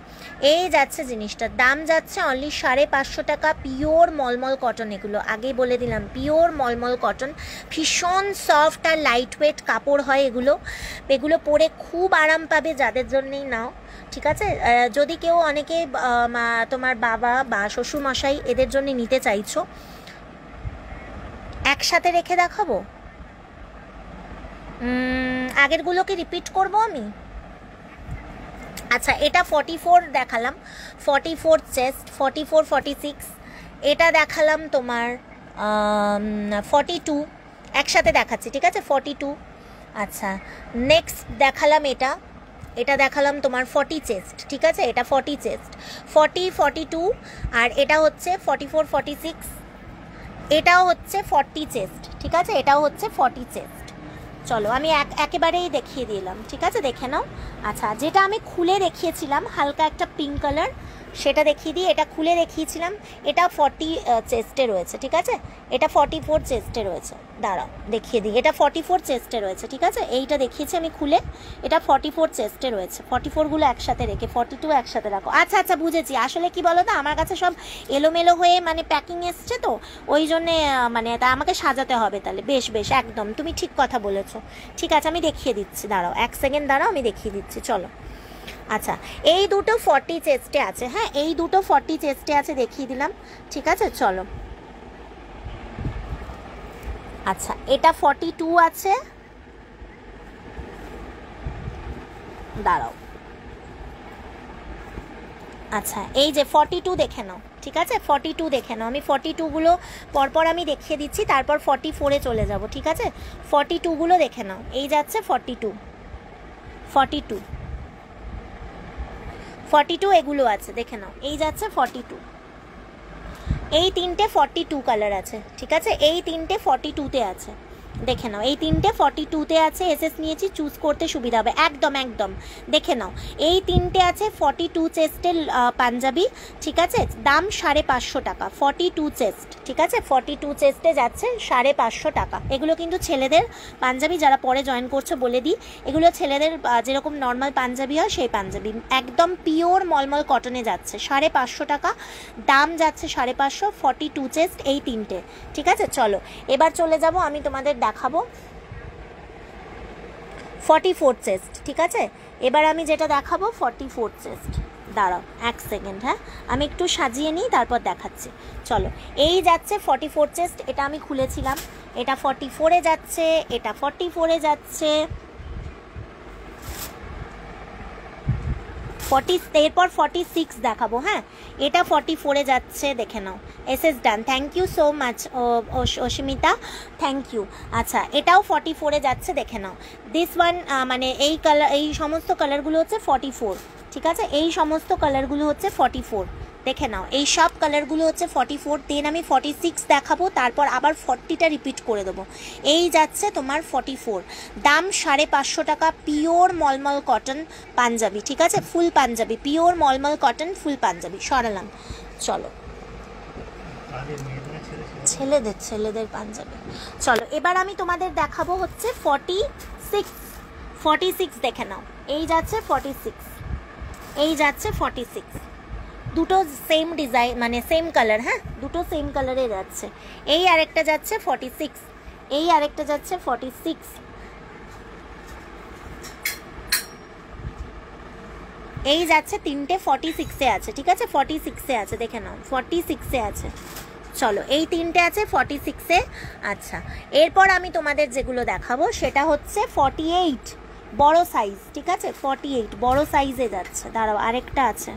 এই যাচ্ছে জিনিসটা। দাম যাচ্ছে অনলি 550 টাকা। পিওর মলমল কটন, এগুলো আগেই বলে দিলাম, পিওর মলমল কটন, ভীষণ সফট আর লাইট ওয়েট কাপড় হয় এগুলো পরে খুব আরাম পাবে, যাদের জন্যেই নাও, ঠিক আছে। যদি কেউ অনেকে তোমার বাবা বা শ্বশুরমশাই এদের জন্য নিতে চাইছো, একসাথে রেখে দেখাবো, আগেরগুলোকে রিপিট করব আমি। আচ্ছা, এটা 44 দেখালাম, 44 চেস্ট, 44-46। এটা দেখালাম তোমার 42, একসাথে দেখাচ্ছি, ঠিক আছে, 42। আচ্ছা, নেক্সট দেখালাম এটা দেখালাম তোমার 40 চেস্ট, ঠিক আছে। এটা 40 চেস্ট, 40-42। আর এটা হচ্ছে 44-46, এটাও হচ্ছে 40 চেস্ট, ঠিক আছে, এটাও হচ্ছে 40 চেস্ট। চলো আমি একেবারেই দেখিয়ে দিলাম, ঠিক আছে, দেখে নাও। আচ্ছা, যেটা আমি খুলে দেখিয়েছিলাম হালকা একটা পিঙ্ক কালার, সেটা দেখিয়ে দিই। এটা খুলে দেখিয়েছিলাম, এটা 40 চেস্টে রয়েছে, ঠিক আছে? এটা 44 চেস্টে রয়েছে, দাঁড়াও দেখিয়ে দিই। এটা 44 চেস্টে রয়েছে, ঠিক আছে? এইটা দেখিয়েছি আমি খুলে, এটা 44 চেস্টে রয়েছে। 44গুলো একসাথে রেখে 42 একসাথে রাখো। আচ্ছা আচ্ছা, বুঝেছি। আসলে কি বলো তো, আমার কাছে সব এলোমেলো হয়ে মানে প্যাকিং এসছে তো, ওই জন্যে মানে তা আমাকে সাজাতে হবে। তাহলে বেশ বেশ, একদম তুমি ঠিক কথা বলেছো। ঠিক আছে, আমি দেখিয়ে দিচ্ছি, দাঁড়াও 1 সেকেন্ড দাঁড়াও, আমি দেখিয়ে দিচ্ছি, চলো। আচ্ছা, এই দুটো 40 চেস্টে আছে, হ্যাঁ এই দুটো 40 চেস্টে আছে, দেখিয়ে দিলাম, ঠিক আছে? চলো। আচ্ছা, এটা 42 আছে, দাঁড়াও। আচ্ছা, এই যে 42 দেখে নাও, ঠিক আছে? 42 দেখে নাও, আমি 42গুলো পরপর আমি দেখিয়ে দিচ্ছি, তারপর 44-এ চলে যাব, ঠিক আছে? 42গুলো দেখে নাও, এই যাচ্ছে 42, 42, 42 এগুলো আছে, দেখে নাও, এই যাচ্ছে 42। এই তিনটে 42 কালার আছে, ঠিক আছে? এই তিনটে 42-তে আছে, দেখে নাও। এই তিনটে 42-তে আছে, এসএস নিয়েছি, চুজ করতে সুবিধা হবে, একদম একদম। দেখে নাও, এই তিনটে আছে 42 চেস্টের পাঞ্জাবি, ঠিক আছে? দাম 550 টাকা, 42 চেস্ট, ঠিক আছে? 42 চেস্টে যাচ্ছে 550 টাকা। এগুলো কিন্তু ছেলেদের পাঞ্জাবি, যারা পরে জয়েন করছো বলে দিই, এগুলো ছেলেদের যেরকম নর্মাল পাঞ্জাবি হয় সেই পাঞ্জাবি, একদম পিওর মলমল কটনে যাচ্ছে, 550 টাকা দাম যাচ্ছে, 550, 42 চেস্ট এই তিনটে, ঠিক আছে? চলো এবার চলে যাব, আমি তোমাদের দেখাবো 44 চেস্ট, ঠিক আছে? এবার আমি যেটা দেখাবো 44 চেস্ট, দাঁড়াও 1 সেকেন্ড, হ্যাঁ আমি একটু সাজিয়ে নিই, তারপর দেখাচ্ছি। চলো, এই যাচ্ছে 44 চেস্ট, এটা আমি খুলেছিলাম, এটা 44-এ যাচ্ছে, এটা 44-এ যাচ্ছে, 40, এরপর 46 দেখাবো, হ্যাঁ এটা 44-এ যাচ্ছে, দেখে নাও। SS done, thank you so much Asmita, thank you. আচ্ছা, এটাও 44-এ যাচ্ছে, দেখে নাও। দিস ওয়ান মানে এই কালার, এই সমস্ত কালারগুলো হচ্ছে 44, ঠিক আছে? এই সমস্ত কালারগুলো হচ্ছে 44, দেখে নাও। এই সব কালারগুলো হচ্ছে 44, দেন আমি 46 দেখাবো, তারপর আবার 40টা রিপিট করে দেবো। এই যাচ্ছে তোমার 44, দাম 550 টাকা, পিওর মলমল কটন পাঞ্জাবি, ঠিক আছে? ফুল পাঞ্জাবি, পিওর মলমল কটন ফুল পাঞ্জাবি। সরালাম, চলো। ছেলেদের পাঞ্জাবি। চলো, এবার আমি তোমাদের দেখাবো হচ্ছে 46 দেখে নাও। এই যাচ্ছে 46, এই যাচ্ছে 46, দুটো সেম ডিজাইন মানে সেম কালার, হ্যাঁ দুটো সেম কালারে যাচ্ছে। এই আরেকটা যাচ্ছে 46, এই আরেকটা যাচ্ছে 46, এই যাচ্ছে তিনটে 46-এ আছে, ঠিক আছে? 46-এ আছে, দেখে নাও 46-এ আছে। চলো, এই তিনটে আছে 46-এ। আচ্ছা, এরপর আমি তোমাদের যেগুলো দেখাবো সেটা হচ্ছে 48 বড় সাইজ, ঠিক আছে? 48 বড় সাইজে যাচ্ছে, দাঁড়াও আরেকটা আছে,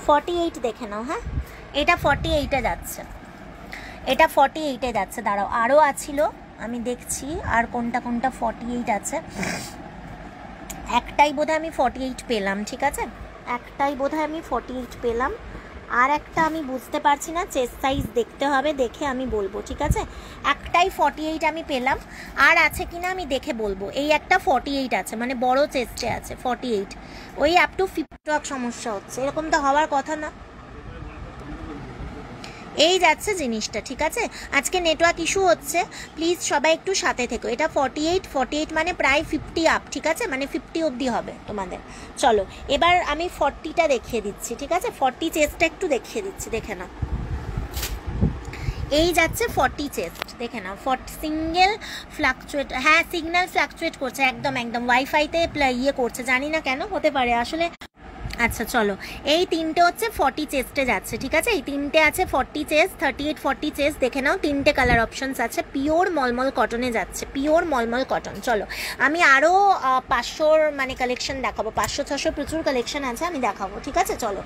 48 দেখে নাও, হ্যাঁ এটা 48-এ যাচ্ছে, এটা 48-এ যাচ্ছে, দাঁড়াও আরও আছিল, আমি দেখছি আর কোনটা কোনটা 48 আছে। একটাই বোধহয় আমি 48 পেলাম, ঠিক আছে? একটাই বোধহয় আমি 48 পেলাম, আর একটা আমি বুঝতে পারছি না, চেস্ট সাইজ দেখতে হবে, দেখে আমি বলবো, ঠিক আছে? একটাই 48 আমি পেলাম, আর আছে কিনা আমি দেখে বলবো। এই একটা 48 আছে, মানে বড় চেস্টে আছে 48, ওই আপ টু 50 সমস্যা হচ্ছে, এরকম তো হওয়ার কথা না। এই যাচ্ছে জিনিসটা, ঠিক আছে? আজকে নেটওয়ার্ক ইস্যু হচ্ছে, প্লিজ সবাই একটু সাথে থেকো। এটা 48 মানে প্রায় 50 আপ, ঠিক আছে? মানে 50 অবধি হবে তোমাদের। চলো, এবার আমি 40টা দেখিয়ে দিচ্ছি, ঠিক আছে? 40 চেস্টটা একটু দেখিয়ে দিচ্ছি, দেখে নাও। এই যাচ্ছে 40 চেস্ট, দেখে নাও। সিঙ্গেল ফ্লাকচুয়েট, হ্যাঁ সিগন্যাল ফ্লাকচুয়েট করছে, একদম একদম ওয়াইফাইতে ইয়ে করছে, জানি না কেন, হতে পারে আসলে। আচ্ছা চলো, এই তিনটে হচ্ছে 40 চেস্টে যাচ্ছে, ঠিক আছে? এই তিনটে আছে 40 চেস্ট, 38 40 চেস্ট, দেখে নাও। তিনটে কালার অপশনস আছে, পিওর মলমল কটনে যাচ্ছে, পিওর মলমল কটন। চলো, আমি আরও 500 মানে কালেকশন দেখাবো, 500-600 প্রচুর কালেকশন আছে, আমি দেখাবো, ঠিক আছে? চলো,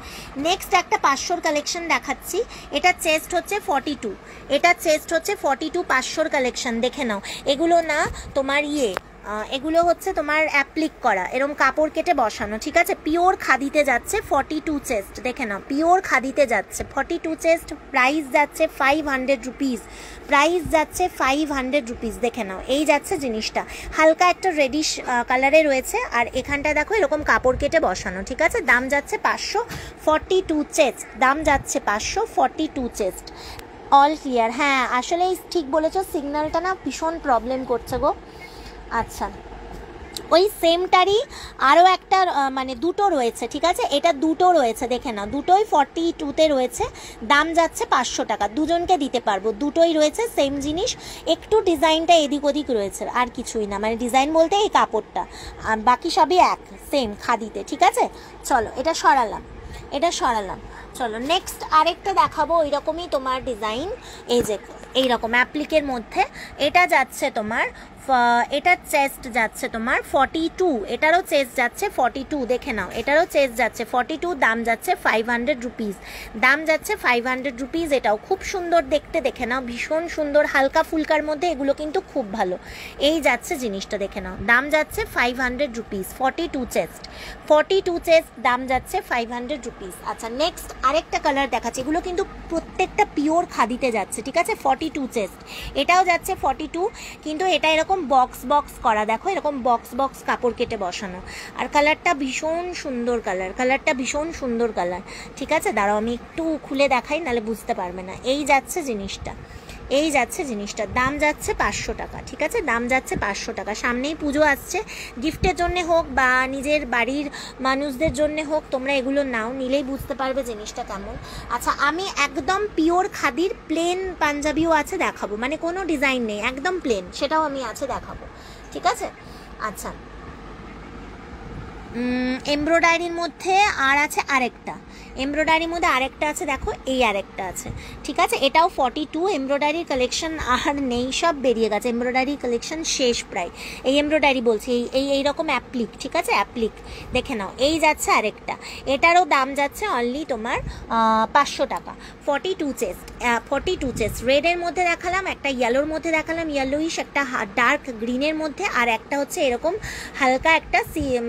নেক্সট একটা 500 কালেকশন দেখাচ্ছি। এটা চেস্ট হচ্ছে 42, এটা চেস্ট হচ্ছে 42, 500 কালেকশন, দেখে নাও। এগুলো না তোমার এগুলো হচ্ছে তোমার অ্যাপ্লিক করা, এরকম কাপড় কেটে বসানো, ঠিক আছে। পিওর খাদিতে যাচ্ছে, 42 চেস্ট, দেখে নাও, পিওর খাদিতে যাচ্ছে 42 চেস্ট, প্রাইস যাচ্ছে 500 রুপিস, প্রাইস যাচ্ছে 500 রুপিস, দেখে নাও। এই যাচ্ছে জিনিসটা, হালকা একটা রেডিশ কালারে রয়েছে, আর এখানটা দেখো এরকম কাপড় কেটে বসানো, ঠিক আছে। দাম যাচ্ছে 542 চেস্ট, দাম যাচ্ছে 542 চেস্ট। All clear? হ্যাঁ আসলেই ঠিক বলেছো, সিগন্যালটা না ভীষণ প্রবলেম করছে গো। আচ্ছা, ওই সেমটারই আরও একটা মানে দুটো রয়েছে, ঠিক আছে, এটা দুটো রয়েছে, দেখে নাও, দুটোই 42তে রয়েছে, দাম যাচ্ছে 500 টাকা, দুজনকে দিতে পারবো, দুটোই রয়েছে সেম জিনিস, একটু ডিজাইনটা এদিক ওদিক রয়েছে, আর কিছুই না, মানে ডিজাইন বলতে এই কাপড়টা, বাকি সবই এক সেম খাদিতে, ঠিক আছে। চলো এটা সরালাম, এটা সরালাম। চলো নেক্সট আরেকটা দেখাবো, ওই রকমই তোমার ডিজাইন, এই যে এইরকম অ্যাপ্লিকের মধ্যে, এটা যাচ্ছে তোমার, এটার চেস্ট যাচ্ছে তোমার 42, এটারও চেস্ট যাচ্ছে 42, দেখে নাও, এটারও চেস্ট যাচ্ছে 42, দাম যাচ্ছে 500 রুপিস, দাম যাচ্ছে 500 রুপিস। এটাও খুব সুন্দর দেখতে, দেখে নাও, ভীষণ সুন্দর, হালকা ফুলকার মধ্যে, এগুলো কিন্তু খুব ভালো। এই যাচ্ছে জিনিসটা, দেখে নাও, দাম যাচ্ছে 500 রুপিস, 42 চেস্ট, 42 চেস্ট, দাম যাচ্ছে 500 রুপিস। আচ্ছা নেক্সট আরেকটা কালার দেখাচ্ছি, এগুলো কিন্তু প্রত্যেকটা পিওর খাদিতে যাচ্ছে, ঠিক আছে। 42 চেস্ট, এটাও যাচ্ছে 42, কিন্তু এটা এরকম বক্স বক্স করা, দেখো এরকম বক্স বক্স কাপড় কেটে বসানো, আর কালারটা ভীষণ সুন্দর কালার, কালারটা ভীষণ সুন্দর কালার, ঠিক আছে। দাঁড়াও আমি একটু খুলে দেখাই, নাহলে বুঝতে পারবে না। এই যাচ্ছে জিনিসটা, এই যাচ্ছে জিনিসটা, দাম যাচ্ছে 500 টাকা, ঠিক আছে, দাম যাচ্ছে 500 টাকা। সামনেই পুজো আসছে, গিফটের জন্য হোক বা নিজের বাড়ির মানুষদের জন্য হোক, তোমরা এগুলো নাও, নিলেই বুঝতে পারবে জিনিসটা কেমন। আচ্ছা আমি একদম পিওর খাদির প্লেন পাঞ্জাবিও আছে দেখাবো, মানে কোনো ডিজাইন নেই, একদম প্লেন, সেটাও আমি আছে দেখাবো, ঠিক আছে। আচ্ছা এমব্রয়ডারির মধ্যে আর আছে আরেকটা, এমব্রয়ডারির মধ্যে আরেকটা আছে, দেখো এই আরেকটা আছে, ঠিক আছে। এটাও 42, এমব্রয়ডারির কালেকশন আর নেই, সব বেরিয়ে গেছে, এমব্রয়ডারি কালেকশন শেষ প্রায়। এই এমব্রয়ডারি বলছি, এইরকম অ্যাপ্লিক, ঠিক আছে, অ্যাপ্লিক, দেখে নাও। এই যাচ্ছে আরেকটা, এটারও দাম যাচ্ছে অনলি তোমার 500 টাকা, 42 চেস্ট, 42 চেস্ট। রেডের মধ্যে দেখালাম, একটা ইয়েলোর মধ্যে দেখালাম, ইয়েলোইশ, একটা ডার্ক গ্রিনের মধ্যে, আর একটা হচ্ছে এরকম হালকা একটা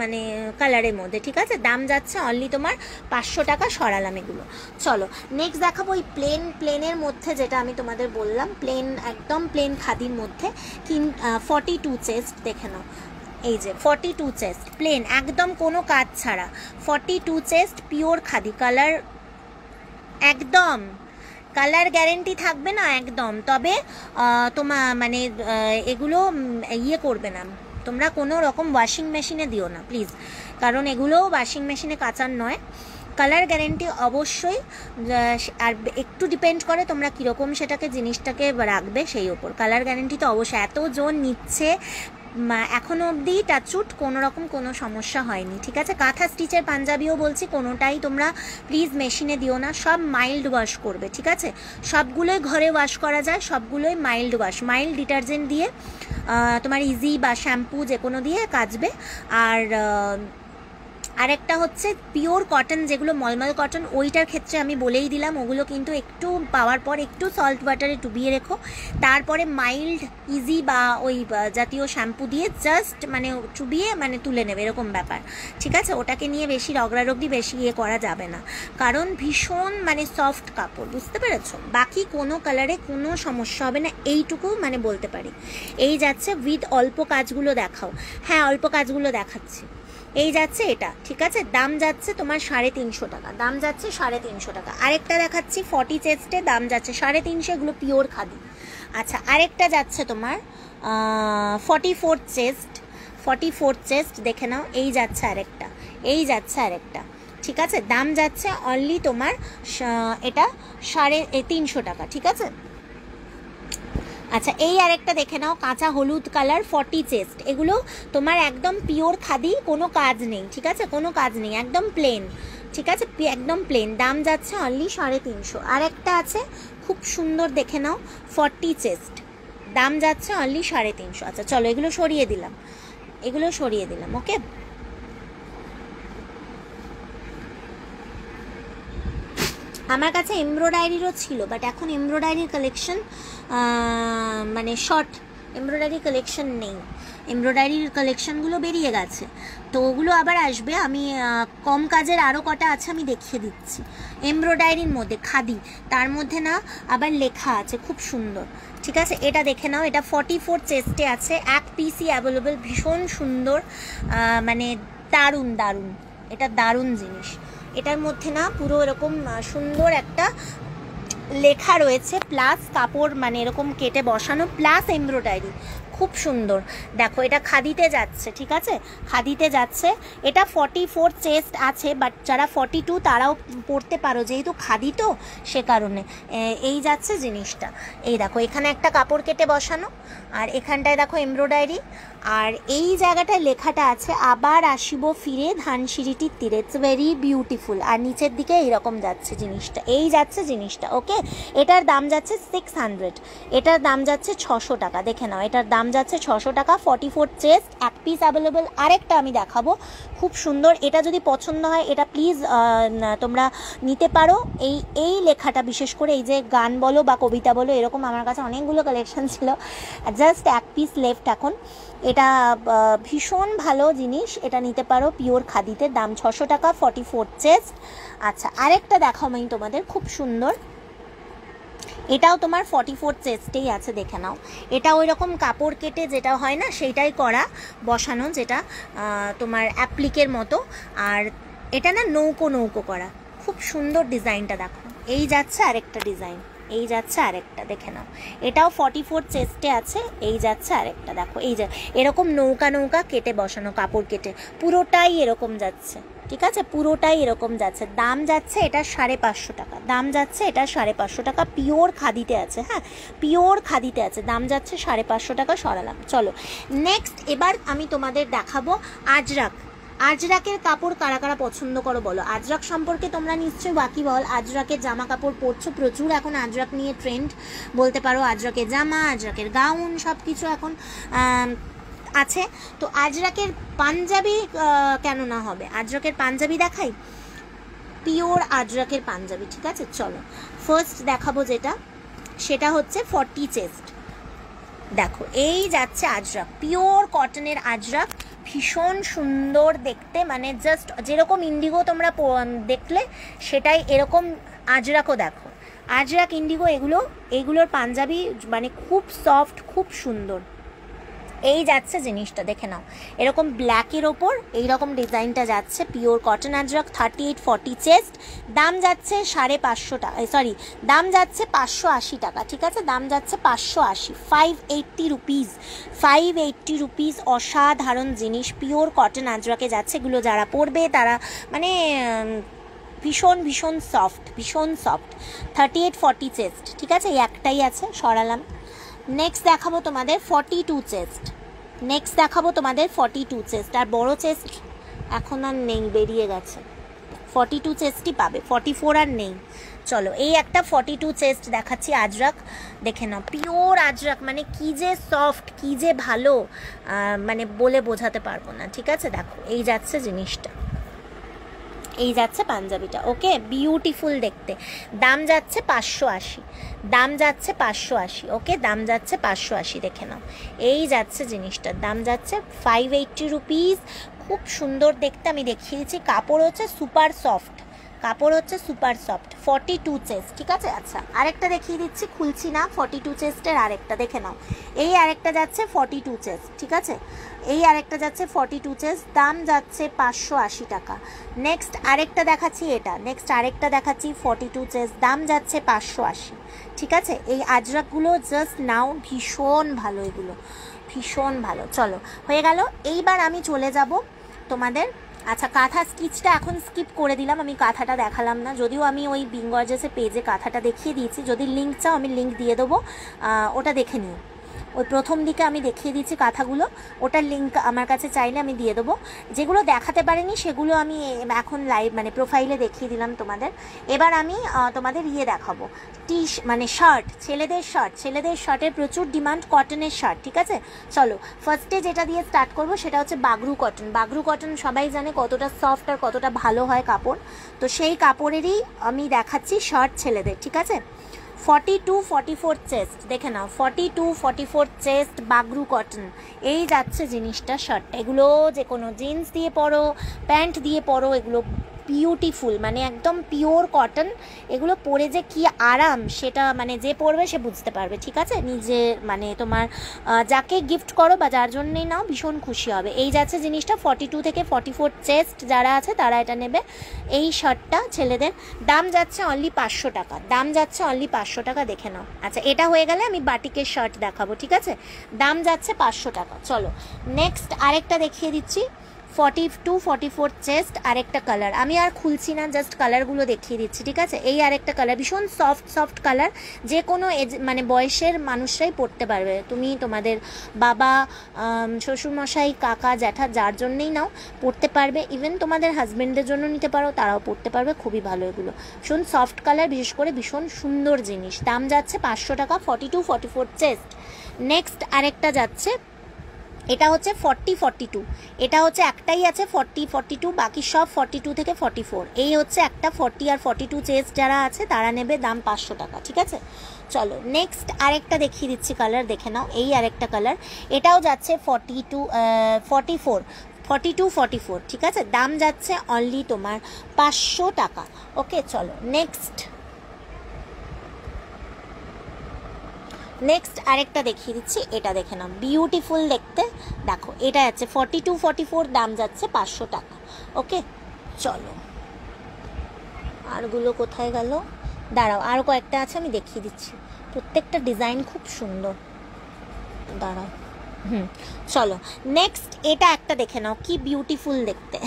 মানে কালারের মধ্যে, ঠিক আছে। দাম যাচ্ছে অনলি তোমার 500 টাকা, সরালাম এগুলো। চলো নেক্সট দেখাবো ওই প্লেনের মধ্যে, যেটা আমি তোমাদের বললাম, প্লেন, একদম প্লেন খাদির মধ্যে, 42 চেস্ট, দেখে নাও, এই যে 42 চেস্ট প্লেন, একদম কোনো কাজ ছাড়া, 42 চেস্ট পিওর খাদি, কালার একদম, কালার গ্যারেন্টি থাকবে না একদম, তবে তোমার মানে এগুলো ইয়ে করবে না, তোমরা কোনো রকম ওয়াশিং মেশিনে দিও না প্লিজ, কারণ এগুলো ওয়াশিং মেশিনে কাচার নয়। কালার গ্যারেন্টি অবশ্যই, আর একটু ডিপেন্ড করে তোমরা কীরকম সেটাকে জিনিসটাকে রাখবে সেই ওপর, কালার গ্যারেন্টি তো অবশ্যই। এতজন নিচ্ছে এখনও অবধি টাচুট কোনো রকম কোনো সমস্যা হয়নি, ঠিক আছে। কাঁথা স্টিচের পাঞ্জাবিও বলছি, কোনোটাই তোমরা প্লিজ মেশিনে দিও না, সব মাইল্ড ওয়াশ করবে, ঠিক আছে। সবগুলোই ঘরে ওয়াশ করা যায়, সবগুলোই মাইল্ড ওয়াশ, মাইল্ড ডিটারজেন্ট দিয়ে তোমার ইজি বা শ্যাম্পু যে কোনো দিয়ে কাচবে। আর আরেকটা হচ্ছে পিওর কটন, যেগুলো মলমল কটন, ওইটার ক্ষেত্রে আমি বলেই দিলাম, ওগুলো কিন্তু একটু পাওয়ার পর একটু সল্ট ওয়াটারে ডুবিয়ে রেখো, তারপরে মাইল্ড ইজি বা ওই জাতীয় শ্যাম্পু দিয়ে জাস্ট মানে চুবিয়ে মানে তুলে নেবে, এরকম ব্যাপার, ঠিক আছে। ওটাকে নিয়ে বেশি রগড়ারগড়ি বেশি ইয়ে করা যাবে না, কারণ ভীষণ মানে সফট কাপড়, বুঝতে পেরেছো। বাকি কোনো কালারে কোনো সমস্যা হবে না, এইটুকু মানে বলতে পারি। এই যাচ্ছে উইথ অল্প কাজগুলো দেখাও, হ্যাঁ অল্প কাজগুলো দেখাচ্ছি। এই যাচ্ছে এটা, ঠিক আছে, দাম যাচ্ছে তোমার 350 টাকা, দাম যাচ্ছে 350 টাকা। আরেকটা দেখাচ্ছি 40 চেস্টে, দাম যাচ্ছে 350, এগুলো পিওর খাদি। আচ্ছা আরেকটা যাচ্ছে তোমার 44 চেস্ট, 44 চেস্ট, দেখে নাও, এই যাচ্ছে আরেকটা, এই যাচ্ছে আরেকটা, ঠিক আছে। দাম যাচ্ছে অনলি তোমার এটা 350 টাকা, ঠিক আছে। আচ্ছা এই আরেকটা দেখে নাও, কাঁচা হলুদ কালার, 40 চেস্ট, এগুলো তোমার একদম পিওর খাদি, কোনো কাজ নেই, ঠিক আছে, কোনো কাজ নেই, একদম প্লেন, ঠিক আছে, একদম প্লেন, দাম যাচ্ছে অনলি 350। আর একটা আছে খুব সুন্দর, দেখে নাও, 40 চেস্ট, দাম যাচ্ছে অনলি 350। আচ্ছা চলো এগুলো সরিয়ে দিলাম, এগুলো সরিয়ে দিলাম, ওকে। আমার কাছে এমব্রয়ডারিরও ছিল, বাট এখন এমব্রয়ডারির কালেকশন মানে শর্ট এমব্রয়ডারি কালেকশন নেই, এমব্রয়ডারির কালেকশানগুলো বেরিয়ে গেছে, তো ওগুলো আবার আসবে। আমি কম কাজের আরও কটা আছে, আমি দেখিয়ে দিচ্ছি। এমব্রয়ডারির মধ্যে খাদি, তার মধ্যে না আবার লেখা আছে, খুব সুন্দর। ঠিক আছে, এটা দেখে নাও, এটা 44 চেস্টে আছে, এক পিসই অ্যাভেলেবেল, ভীষণ সুন্দর, মানে দারুণ দারুণ, এটা দারুণ জিনিস। এটার মধ্যে না পুরো এরকম সুন্দর একটা লেখা রয়েছে, প্লাস কাপড় মানে এরকম কেটে বসানো, প্লাস এমব্রয়ডারি, খুব সুন্দর। দেখো এটা খাদিতে যাচ্ছে, ঠিক আছে, খাদিতে যাচ্ছে। এটা 44 চেস্ট আছে, বাট যারা 42 তারাও পরতে পারো, যেহেতু খাদি তো সে কারণে। এই যাচ্ছে জিনিসটা, এই দেখো এখানে একটা কাপড় কেটে বসানো, আর এখানটায় দেখো এমব্রয়ডারি, আর এই জায়গাটায় লেখাটা আছে আবার আসিব ফিরে ধানসিঁড়িটির তীরে। It's very beautiful. আর নিচের দিকে এইরকম যাচ্ছে জিনিসটা, এই যাচ্ছে জিনিসটা। ওকে, এটার দাম যাচ্ছে 600, এটার দাম যাচ্ছে 600 টাকা। দেখে নাও, এটার দাম যাচ্ছে 600 টাকা। 44 চেস্ট, এক পিস অ্যাভেলেবেল। আরেকটা আমি দেখাবো, খুব সুন্দর। এটা যদি পছন্দ হয়, এটা প্লিজ তোমরা নিতে পারো। এই লেখাটা বিশেষ করে, এই যে গান বলো বা কবিতা বলো, এরকম আমার কাছে অনেকগুলো কালেকশন ছিল, জাস্ট এক পিস লেফট এখন। এটা ভীষণ ভালো জিনিস, এটা নিতে পারো, পিওর খাদিতে, দাম 600 টাকা, 44 চেস্ট। আচ্ছা, আরেকটা দেখাও আমি তোমাদের, খুব সুন্দর। এটাও তোমার 44 চেস্টেই আছে, দেখে নাও। এটা ওই রকম কাপড় কেটে যেটা হয় না, সেইটাই করা, বসানো, যেটা তোমার অ্যাপ্লিকের মতো। আর এটা না নৌকো নৌকো করা, খুব সুন্দর ডিজাইনটা দেখো। এই যাচ্ছে আরেকটা ডিজাইন, এই যাচ্ছে আরেকটা, দেখে নাও। এটাও 44 চেস্টে আছে, এই যাচ্ছে আরেকটা, দেখো এই যে এরকম নৌকা নৌকা কেটে বসানো, কাপড় কেটে, পুরোটাই এরকম যাচ্ছে, ঠিক আছে, পুরোটাই এরকম যাচ্ছে। দাম যাচ্ছে এটা 550 টাকা, দাম যাচ্ছে এটা 550 টাকা, পিওর খাদিতে আছে, হ্যাঁ পিওর খাদিতে আছে, দাম যাচ্ছে 550 টাকা। সরালাম, চলো নেক্সট। এবার আমি তোমাদের দেখাবো আজরাক। আজরাকের কাপড় কারা কারা পছন্দ করো বলো? আজরাক সম্পর্কে তোমরা নিশ্চয়ই ওয়াকিবহাল, আজরাকের জামা কাপড় পরছো প্রচুর, এখন আজরাক নিয়ে ট্রেন্ড বলতে পারো। আজরাকের জামা, আজরাকের গাউন, সব কিছু এখন আছে। তো আজরাকের পাঞ্জাবি কেন না হবে, আজরাকের পাঞ্জাবি দেখাই, পিওর আজরাকের পাঞ্জাবি, ঠিক আছে। চলো ফার্স্ট দেখাবো যেটা, সেটা হচ্ছে 40 চেস্ট। দেখো এই যাচ্ছে আজরাক, পিওর কটনের আজরাক, ভীষণ সুন্দর দেখতে, মানে জাস্ট যেরকম ইন্ডিগো তোমরা দেখলে সেটাই এরকম আজরাকও দেখো, আজরাক ইন্ডিগো, এগুলোর পাঞ্জাবি মানে খুব সফট, খুব সুন্দর। এই যাচ্ছে জিনিসটা, দেখে নাও, এরকম ব্ল্যাকের ওপর এইরকম ডিজাইনটা যাচ্ছে, পিওর কটন আজরাক, 38-40 চেস্ট, দাম যাচ্ছে 550 টাকা, সরি দাম যাচ্ছে 580 টাকা, ঠিক আছে, দাম যাচ্ছে 580, 580 রুপিস, 580 রুপিস। অসাধারণ জিনিস, পিওর কটন আজরাকে যাচ্ছে। এগুলো যারা পরবে তারা মানে ভীষণ ভীষণ সফট, ভীষণ সফট। 38-40 চেস্ট, ঠিক আছে, এই একটাই আছে, সরালাম। নেক্সট দেখাবো তোমাদের 42 চেস্ট, নেক্সট দেখাবো তোমাদের 42 চেস্ট। আর বড় চেস্ট এখন আর নেই, বেরিয়ে গেছে, 42 চেস্টই পাবে, 44 আর নেই। চলো এই একটা 42 চেস্ট দেখাচ্ছি আজরাক, দেখে নাও, পিওর আজরাক, মানে কি যে সফট, কি যে ভালো, মানে বলে বোঝাতে পারবো না, ঠিক আছে। দেখো এই যাচ্ছে জিনিসটা, এই যাচ্ছে পাঞ্জাবিটা, ওকে, বিউটিফুল দেখতে। দাম যাচ্ছে 580, দাম যাচ্ছে 580, ওকে, দাম যাচ্ছে 580, দেখে নাও। এই যাচ্ছে জিনিসটার দাম যাচ্ছে 580 রুপিস, খুব সুন্দর দেখতে, আমি দেখিয়ে দিচ্ছি। কাপড় হচ্ছে সুপার সফট, কাপড় হচ্ছে সুপার সফট, 42 চেস্ট, ঠিক আছে। আচ্ছা আরেকটা দেখিয়ে দিচ্ছি, খুলছি না, 42 চেস্টের আরেকটা দেখে নাও। এই আরেকটা যাচ্ছে 42 চেস্ট, ঠিক আছে, এই আরেকটা যাচ্ছে 42 চেস্ট, দাম যাচ্ছে 580 টাকা। নেক্সট আরেকটা দেখাচ্ছি, এটা নেক্সট আরেকটা দেখাচ্ছি 42 চেস্ট, দাম যাচ্ছে 580, ঠিক আছে। এই আজরাকগুলো জাস্ট নাও, ভীষণ ভালো, এগুলো ভীষণ ভালো। চলো হয়ে গেল, এইবার আমি চলে যাব তোমাদের, আচ্ছা কাঁথা স্টিচটা এখন স্কিপ করে দিলাম, আমি কাঁথাটা দেখালাম না, যদিও আমি ওই বিঙ্গর্জেসের পেজে কাঁথাটা দেখিয়ে দিয়েছি, যদি লিঙ্ক চাও আমি লিঙ্ক দিয়ে দেবো, ওটা দেখে নিও। ওই প্রথম দিকে আমি দেখিয়ে দিচ্ছি কাঁথাগুলো, ওটার লিঙ্ক আমার কাছে চাইলে আমি দিয়ে দেবো। যেগুলো দেখাতে পারিনি সেগুলো আমি এখন লাইভ মানে প্রোফাইলে দেখিয়ে দিলাম তোমাদের। এবার আমি তোমাদের ইয়ে দেখাবো, মানে শার্ট, ছেলেদের শার্ট, ছেলেদের শার্টের প্রচুর ডিমান্ড, কটনের শার্ট, ঠিক আছে। চলো ফার্স্টে যেটা দিয়ে স্টার্ট করবো সেটা হচ্ছে বাগরু কটন। বাগরু কটন সবাই জানে কতটা সফট আর কতটা ভালো হয় কাপড়, তো সেই কাপড়েরই আমি দেখাচ্ছি শার্ট ছেলেদের, ঠিক আছে। 42-44 চেস্ট, দেখে নাও 42-44 চেস্ট, বাগরু কটন। এই যাচ্ছে জিনিসটা, শার্ট। এগুলো যে কোনো জিন্স দিয়ে পরো, প্যান্ট দিয়ে পরো, এগুলো বিউটিফুল, মানে একদম পিওর কটন। এগুলো পরে যে কি আরাম, সেটা মানে যে পরবে সে বুঝতে পারবে, ঠিক আছে? নিজে মানে তোমার যাকে গিফট করো বা যার জন্যেই নাও ভীষণ খুশি হবে। এই যাচ্ছে জিনিসটা 42-44 চেস্ট যারা আছে তারা এটা নেবে। এই শার্টটা ছেলেদের দাম যাচ্ছে অনলি 500 টাকা, দাম যাচ্ছে অনলি 500 টাকা, দেখে নাও। আচ্ছা, এটা হয়ে গেলে আমি বাটিকের শার্ট দেখাবো, ঠিক আছে? দাম যাচ্ছে 500 টাকা। চলো নেক্সট আরেকটা দেখিয়ে দিচ্ছি। 42-44 চেস্ট, আরেকটা কালার আমি আর খুলছি না, জাস্ট কালারগুলো দেখিয়ে দিচ্ছি, ঠিক আছে? এই আরেকটা কালার, ভীষণ সফট কালার, যে কোনো এজ মানে বয়সের মানুষরাই পরতে পারবে। তুমি তোমাদের বাবা, শ্বশুরমশাই, কাকা, জ্যাঠা, যার জন্যেই নাও পরতে পারবে। ইভেন তোমাদের হাজব্যান্ডের জন্য নিতে পারো, তারাও পরতে পারবে, খুবই ভালো এগুলো। ভীষণ সফট কালার, বিশেষ করে ভীষণ সুন্দর জিনিস। দাম যাচ্ছে 500 টাকা, 42-44 চেস্ট। নেক্সট আরেকটা যাচ্ছে, এটা হচ্ছে 40-42, এটা হচ্ছে একটাই আছে 40-42, বাকি সব 42-44। এই হচ্ছে একটা 40 আর 42 চেস্ট যারা আছে তারা নেবে, দাম 500 টাকা, ঠিক আছে? চলো নেক্সট আরেকটা দেখিয়ে দিচ্ছি কালার, দেখে নাও। এই আরেকটা কালার, এটাও যাচ্ছে 42-44, ঠিক আছে? দাম যাচ্ছে অনলি তোমার 500 টাকা। ওকে, চলো নেক্সট আরেকটা দেখিয়ে দিচ্ছি, এটা দেখে নাও, বিউটিফুল দেখতে। দেখো, এটা যাচ্ছে 42-44, দাম যাচ্ছে 500 টাকা। ওকে, চলো আরগুলো কোথায় গেল, দাঁড়াও, আর কয়েকটা আছে আমি দেখিয়ে দিচ্ছি। প্রত্যেকটা ডিজাইন খুব সুন্দর, দাঁড়াও। চলো নেক্সট এটা একটা দেখে নাও, কি বিউটিফুল দেখতে।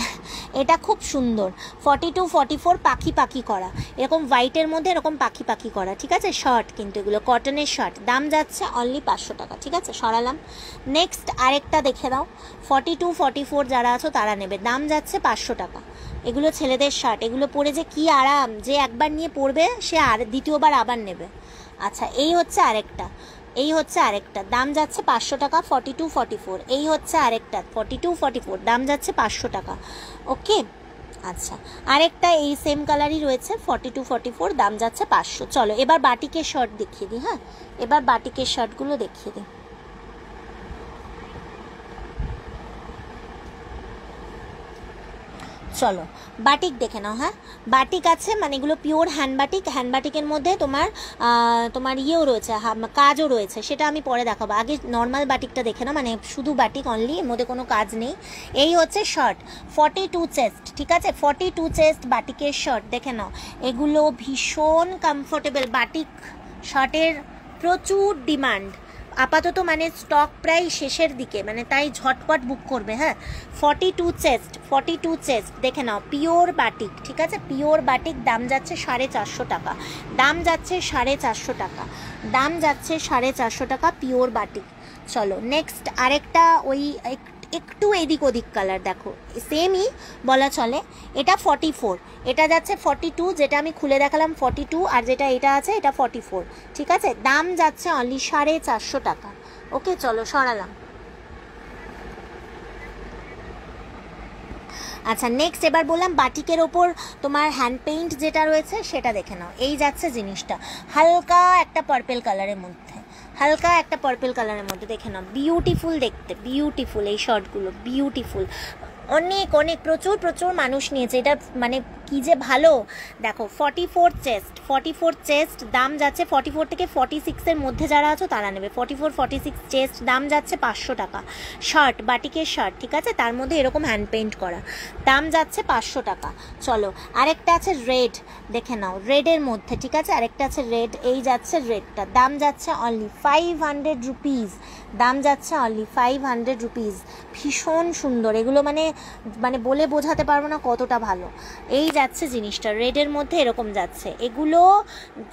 এটা খুব সুন্দর, 42-44, পাখি করা, এরকম হোয়াইটের মধ্যে এরকম পাখি করা, ঠিক আছে? শার্ট, কিন্তু এগুলো কটনের শার্ট। দাম যাচ্ছে অনলি 500 টাকা, ঠিক আছে? সরালাম। নেক্সট আরেকটা দেখে দাও, 42-44 যারা আছো তারা নেবে, দাম যাচ্ছে 500 টাকা। এগুলো ছেলেদের শার্ট, এগুলো পরে যে কি আরাম, যে একবার নিয়ে পরবে সে আর দ্বিতীয়বার আবার নেবে। আচ্ছা, এই হচ্ছে আরেকটা, দাম যাচ্ছে 500 টাকা, 42-44। এই হচ্ছে আরেকটা 42-44, দাম যাচ্ছে 500 টাকা। ওকে, আচ্ছা, আরেকটা এই সেম কালারই রয়েছে 42-44, দাম যাচ্ছে 500। চলো এবার বাটিকের শার্ট দেখিয়ে দিই। হ্যাঁ, এবার বাটিকের শার্টগুলো দেখিয়ে দিই। চলো বাটিক দেখে নাও। হ্যাঁ, বাটিক আছে, মানে এগুলো পিওর হ্যান্ড বাটিকের মধ্যে তোমার ইয়েও রয়েছে, কাজও রয়েছে, সেটা আমি পরে দেখাবো। আগে নর্মাল বাটিকটা দেখে নাও, মানে শুধু বাটিক অনলি, এর মধ্যে কোনো কাজ নেই। এই হচ্ছে শার্ট, 42 চেস্ট, ঠিক আছে? 42 চেস্ট বাটিকের শার্ট দেখে নাও। এগুলো ভীষণ কমফোর্টেবল, বাটিক শার্টের প্রচুর ডিমান্ড আপাতত, মানে স্টক প্রায় শেষের দিকে, মানে তাই ঝটপট বুক করবে। হ্যাঁ, 42 চেস্ট দেখে নাও, পিওর বাটিক, ঠিক আছে? পিওর বাটিক, দাম যাচ্ছে 450 টাকা, দাম যাচ্ছে 450 টাকা, দাম যাচ্ছে 450 টাকা, পিওর বাটিক। চলো নেক্সট আরেকটা, ওই একটু এদিক ওদিক কালার, দেখো সেমই বলা চলে। এটা 44, এটা যাচ্ছে 42, যেটা আমি খুলে দেখালাম 42, আর যেটা এটা আছে এটা 44, ঠিক আছে? দাম যাচ্ছে অনলি 450 টাকা। ওকে, চলো সরালাম। আচ্ছা, নেক্সট এবার বললাম বাটিকের ওপর তোমার হ্যান্ড পেইন্ট যেটা রয়েছে সেটা দেখে নাও। এই যাচ্ছে জিনিসটা, হালকা একটা পার্পেল কালারের মধ্যে, দেখে নাও, বিউটিফুল দেখতে, বিউটিফুল। এই শার্টগুলো বিউটিফুল, অনেক প্রচুর মানুষ নিয়েছে এটা, মানে কি যে ভালো। দেখো 44 চেস্ট, দাম যাচ্ছে 44-46 মধ্যে যারা আছো তারা নেবে, 44-46 চেস্ট, দাম যাচ্ছে 500 টাকা। শার্ট, বাটিকের শার্ট, ঠিক আছে? তার মধ্যে এরকম হ্যান্ড পেইন্ট করা, দাম যাচ্ছে 500 টাকা। চলো আরেকটা আছে রেড, দেখে নাও, রেডের মধ্যে, ঠিক আছে? আরেকটা আছে রেড, এই যাচ্ছে রেডটা, দাম যাচ্ছে অনলি 500 রুপিস, দাম যাচ্ছে অনলি 500 রুপিস। ভীষণ সুন্দর এগুলো, মানে বলে বোঝাতে পারবো না কতটা ভালো। এই যাচ্ছে জিনিসটা, রেডের মধ্যে এরকম যাচ্ছে, এগুলো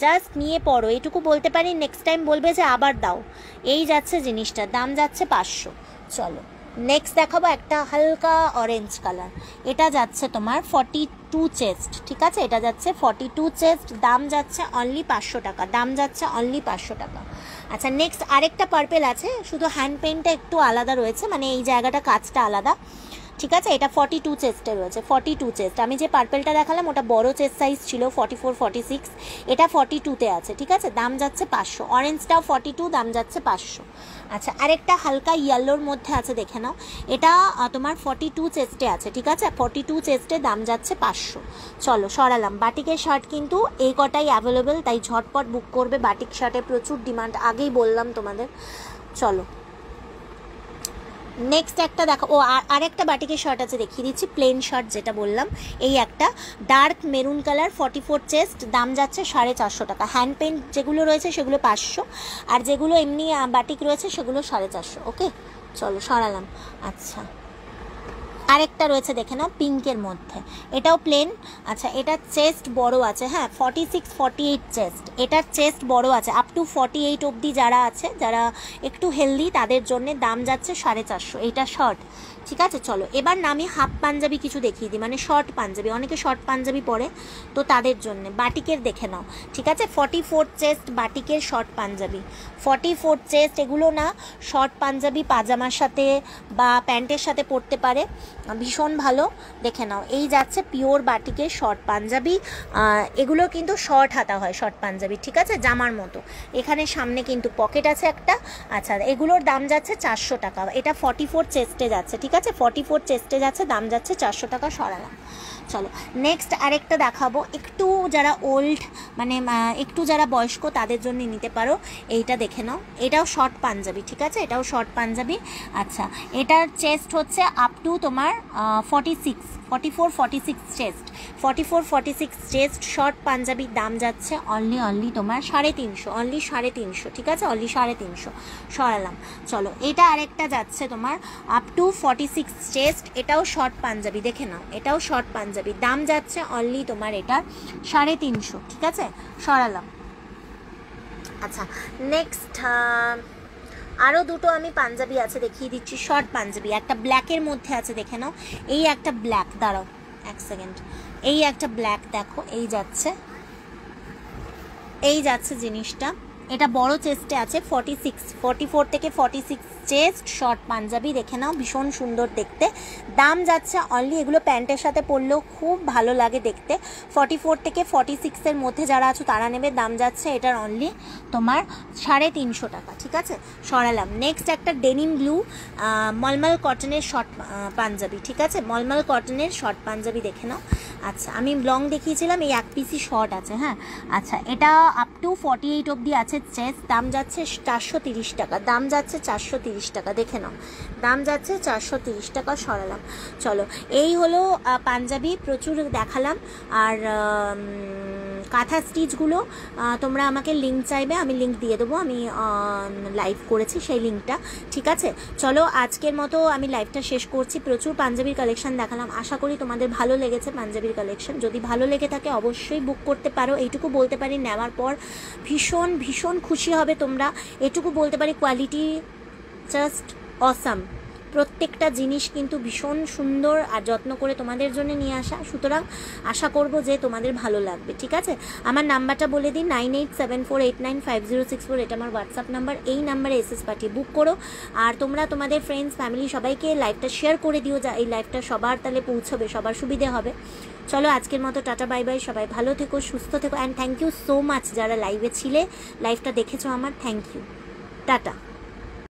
জাস্ট নিয়ে পড়ো, এটুকু বলতে পারি, নেক্সট টাইম বলবে যে আবার দাও। এই যাচ্ছে জিনিসটা, দাম যাচ্ছে 500। চলো নেক্সট দেখাবো একটা হালকা অরেঞ্জ কালার, এটা যাচ্ছে তোমার 42 চেস্ট, ঠিক আছে? এটা যাচ্ছে 42 চেস্ট, দাম যাচ্ছে অনলি 500 টাকা, দাম যাচ্ছে অনলি 500 টাকা। আচ্ছা, নেক্সট আরেকটা পার্পেল আছে, শুধু হ্যান্ড পেইন্টটা একটু আলাদা রয়েছে, মানে এই জায়গাটা কাজটা আলাদা, ঠিক আছে, এটা 42 চেস্টে রয়েছে, 42 চেস্ট। আমি যে পার্পেলটা দেখালাম ওটা বড় চেস্ট সাইজ ছিল 44 46, এটা 42তে আছে, ঠিক আছে, দাম যাচ্ছে 500। অরেঞ্জটাও 42, দাম যাচ্ছে 500। আচ্ছা, আরেকটা হালকা ইয়েলোর মধ্যে আছে, দেখে নাও, এটা তোমার 42 চেস্টে আছে, ঠিক আছে, 42 চেস্টে, দাম যাচ্ছে 500। চলো সরালাম। বাটিকের শার্ট কিন্তু এই কটাই অ্যাভেলেবেল, তাই ঝটপট বুক করবে। বাটিক শার্টের প্রচুর ডিমান্ড, আগেই বললাম তোমাদের। চলো নেক্সট একটা দেখো, ও আরেকটা বাটিকের শার্ট আছে, দেখিয়ে দিচ্ছি, প্লেন শার্ট যেটা বললাম, এই একটা ডার্ক মেরুন কালার, 44 চেস্ট, দাম যাচ্ছে 450 টাকা। হ্যান্ড পেন্ট যেগুলো রয়েছে সেগুলো 500, আর যেগুলো এমনি বাটিক রয়েছে সেগুলো 450। ওকে, চলো সরালাম। আচ্ছা, আরেকটা রয়েছে, দেখে নাও, পিঙ্কের মধ্যে, এটাও প্লেন। আচ্ছা, এটার চেস্ট বড় আছে, হ্যাঁ 46 48 চেস্ট, এটার চেস্ট বড় আছে, আপ টু 48 অবধি যারা আছে, যারা একটু হেলদি তাদের জন্য দাম যাচ্ছে 450। এইটা শর্ট, ঠিক আছে। চলো এবার আমি হাফ পাঞ্জাবি কিছু দেখিয়ে দিই, মানে শর্ট পাঞ্জাবি, অনেকে শর্ট পাঞ্জাবি পরে, তো তাদের জন্য বাটিকের দেখে নাও, ঠিক আছে, 44 চেস্ট বাটিকের শর্ট পাঞ্জাবি, 44 চেস্ট। এগুলো না শর্ট পাঞ্জাবি পাজামার সাথে বা প্যান্টের সাথে পরতে পারে, ভীষণ ভালো, দেখে নাও। এই যাচ্ছে পিওর বাটিকের শর্ট পাঞ্জাবি, এগুলো কিন্তু শর্ট হাতা হয় শর্ট পাঞ্জাবি, ঠিক আছে, জামার মতো। এখানে সামনে কিন্তু পকেট আছে একটা। আচ্ছা, এগুলোর দাম যাচ্ছে 400 টাকা, এটা 44 চেস্টে যাচ্ছে, ঠিক আছে, 44 চেস্টে যাচ্ছে, দাম যাচ্ছে 400 টাকা। সরালাম। চলো নেক্সট আরেকটা দেখাবো, একটু যারা ওল্ড, মানে একটু যারা বয়স্ক তাদের জন্য নিতে পারো, এইটা দেখে নাও, এটাও শর্ট পাঞ্জাবি, ঠিক আছে, এটাও শর্ট পাঞ্জাবি। আচ্ছা, এটার চেস্ট হচ্ছে আপ টু তোমার 44 44 46 চেস্ট, 44 46 চেস্ট শর্ট পাঞ্জাবির দাম যাচ্ছে অনলি তোমার 350, অনলি 350, ঠিক আছে, অনলি 350। সরালাম। চলো এটা আরেকটা যাচ্ছে তোমার আপ টু 46 চেস্ট, এটাও শর্ট পাঞ্জাবি, দেখে নাও, এটাও শর্ট পাঞ্জাবি, দাম যাচ্ছে অনলি তোমার এটা 350, ঠিক আছে। সরালাম। আচ্ছা, নেক্সট আরও দুটো আমি পাঞ্জাবি আছে, দেখিয়ে দিচ্ছি, শর্ট পাঞ্জাবি, একটা ব্ল্যাকের মধ্যে আছে, দেখে নাও, এই একটা ব্ল্যাক, দাঁড়াও এক সেকেন্ড, এই একটা ব্ল্যাক দেখো, এই যাচ্ছে জিনিসটা, এটা বড় চেস্টে আছে, 44 থেকে 46 চেস্ট শর্ট পাঞ্জাবি, দেখে নাও, ভীষণ সুন্দর দেখতে, দাম যাচ্ছে অনলি, এগুলো প্যান্টের সাথে পরলেও খুব ভালো লাগে দেখতে, 44 থেকে 46-এর মধ্যে যারা আছো তারা নেবে, দাম যাচ্ছে এটার অনলি তোমার 350 টাকা, ঠিক আছে। সরালাম। নেক্সট একটা ডেনিম ব্লু মলমল কটনের শর্ট পাঞ্জাবি, ঠিক আছে, মলমল কটনের শর্ট পাঞ্জাবি, দেখে নাও। আচ্ছা, আমি লং দেখিয়েছিলাম, এই এক পিসি শর্ট আছে, হ্যাঁ। আচ্ছা, এটা আপ টু 48 অবধি আছে চেস্ট, দাম যাচ্ছে 430 টাকা, দাম যাচ্ছে 430 টাকা, দেখে নাও, দাম যাচ্ছে 430 টাকা। সরালাম। চলো এই হলো পাঞ্জাবি, প্রচুর দেখালাম। আর কাঁথা স্টিচগুলো তোমরা আমাকে লিঙ্ক চাইবে, আমি লিঙ্ক দিয়ে দেবো, আমি লাইভ করেছি সেই লিঙ্কটা, ঠিক আছে। চলো আজকের মতো আমি লাইভটা শেষ করছি। প্রচুর পাঞ্জাবির কালেকশন দেখালাম, আশা করি তোমাদের ভালো লেগেছে পাঞ্জাবির কালেকশন। যদি ভালো লেগে থাকে অবশ্যই বুক করতে পারো, এইটুকু বলতে পারি, নেওয়ার পর ভীষণ ভীষণ খুশি হবে তোমরা, এটুকু বলতে পারি, কোয়ালিটি জাস্ট অসাম, প্রত্যেকটা জিনিস কিন্তু ভীষণ সুন্দর আর যত্ন করে তোমাদের জন্য নিয়ে আসা, সুতরাং আশা করব যে তোমাদের ভালো লাগবে, ঠিক আছে। আমার নাম্বারটা বলে দিই, 9874895064, এটা আমার হোয়াটসঅ্যাপ নাম্বার, এই নাম্বারে এসএস পাঠিয়ে বুক করো। আর তোমরা তোমাদের ফ্রেন্ডস ফ্যামিলি সবাইকে লাইভটা শেয়ার করে দিও, যা এই লাইভটা সবার তাহলে পৌঁছবে, সবার সুবিধে হবে। চলো আজকের মতো টাটা বাই বাই, সবাই ভালো থেকো, সুস্থ থেকো, and thank you so much যারা লাইভে ছিলে, লাইভটা দেখেছো আমার, থ্যাংক ইউ, টাটা।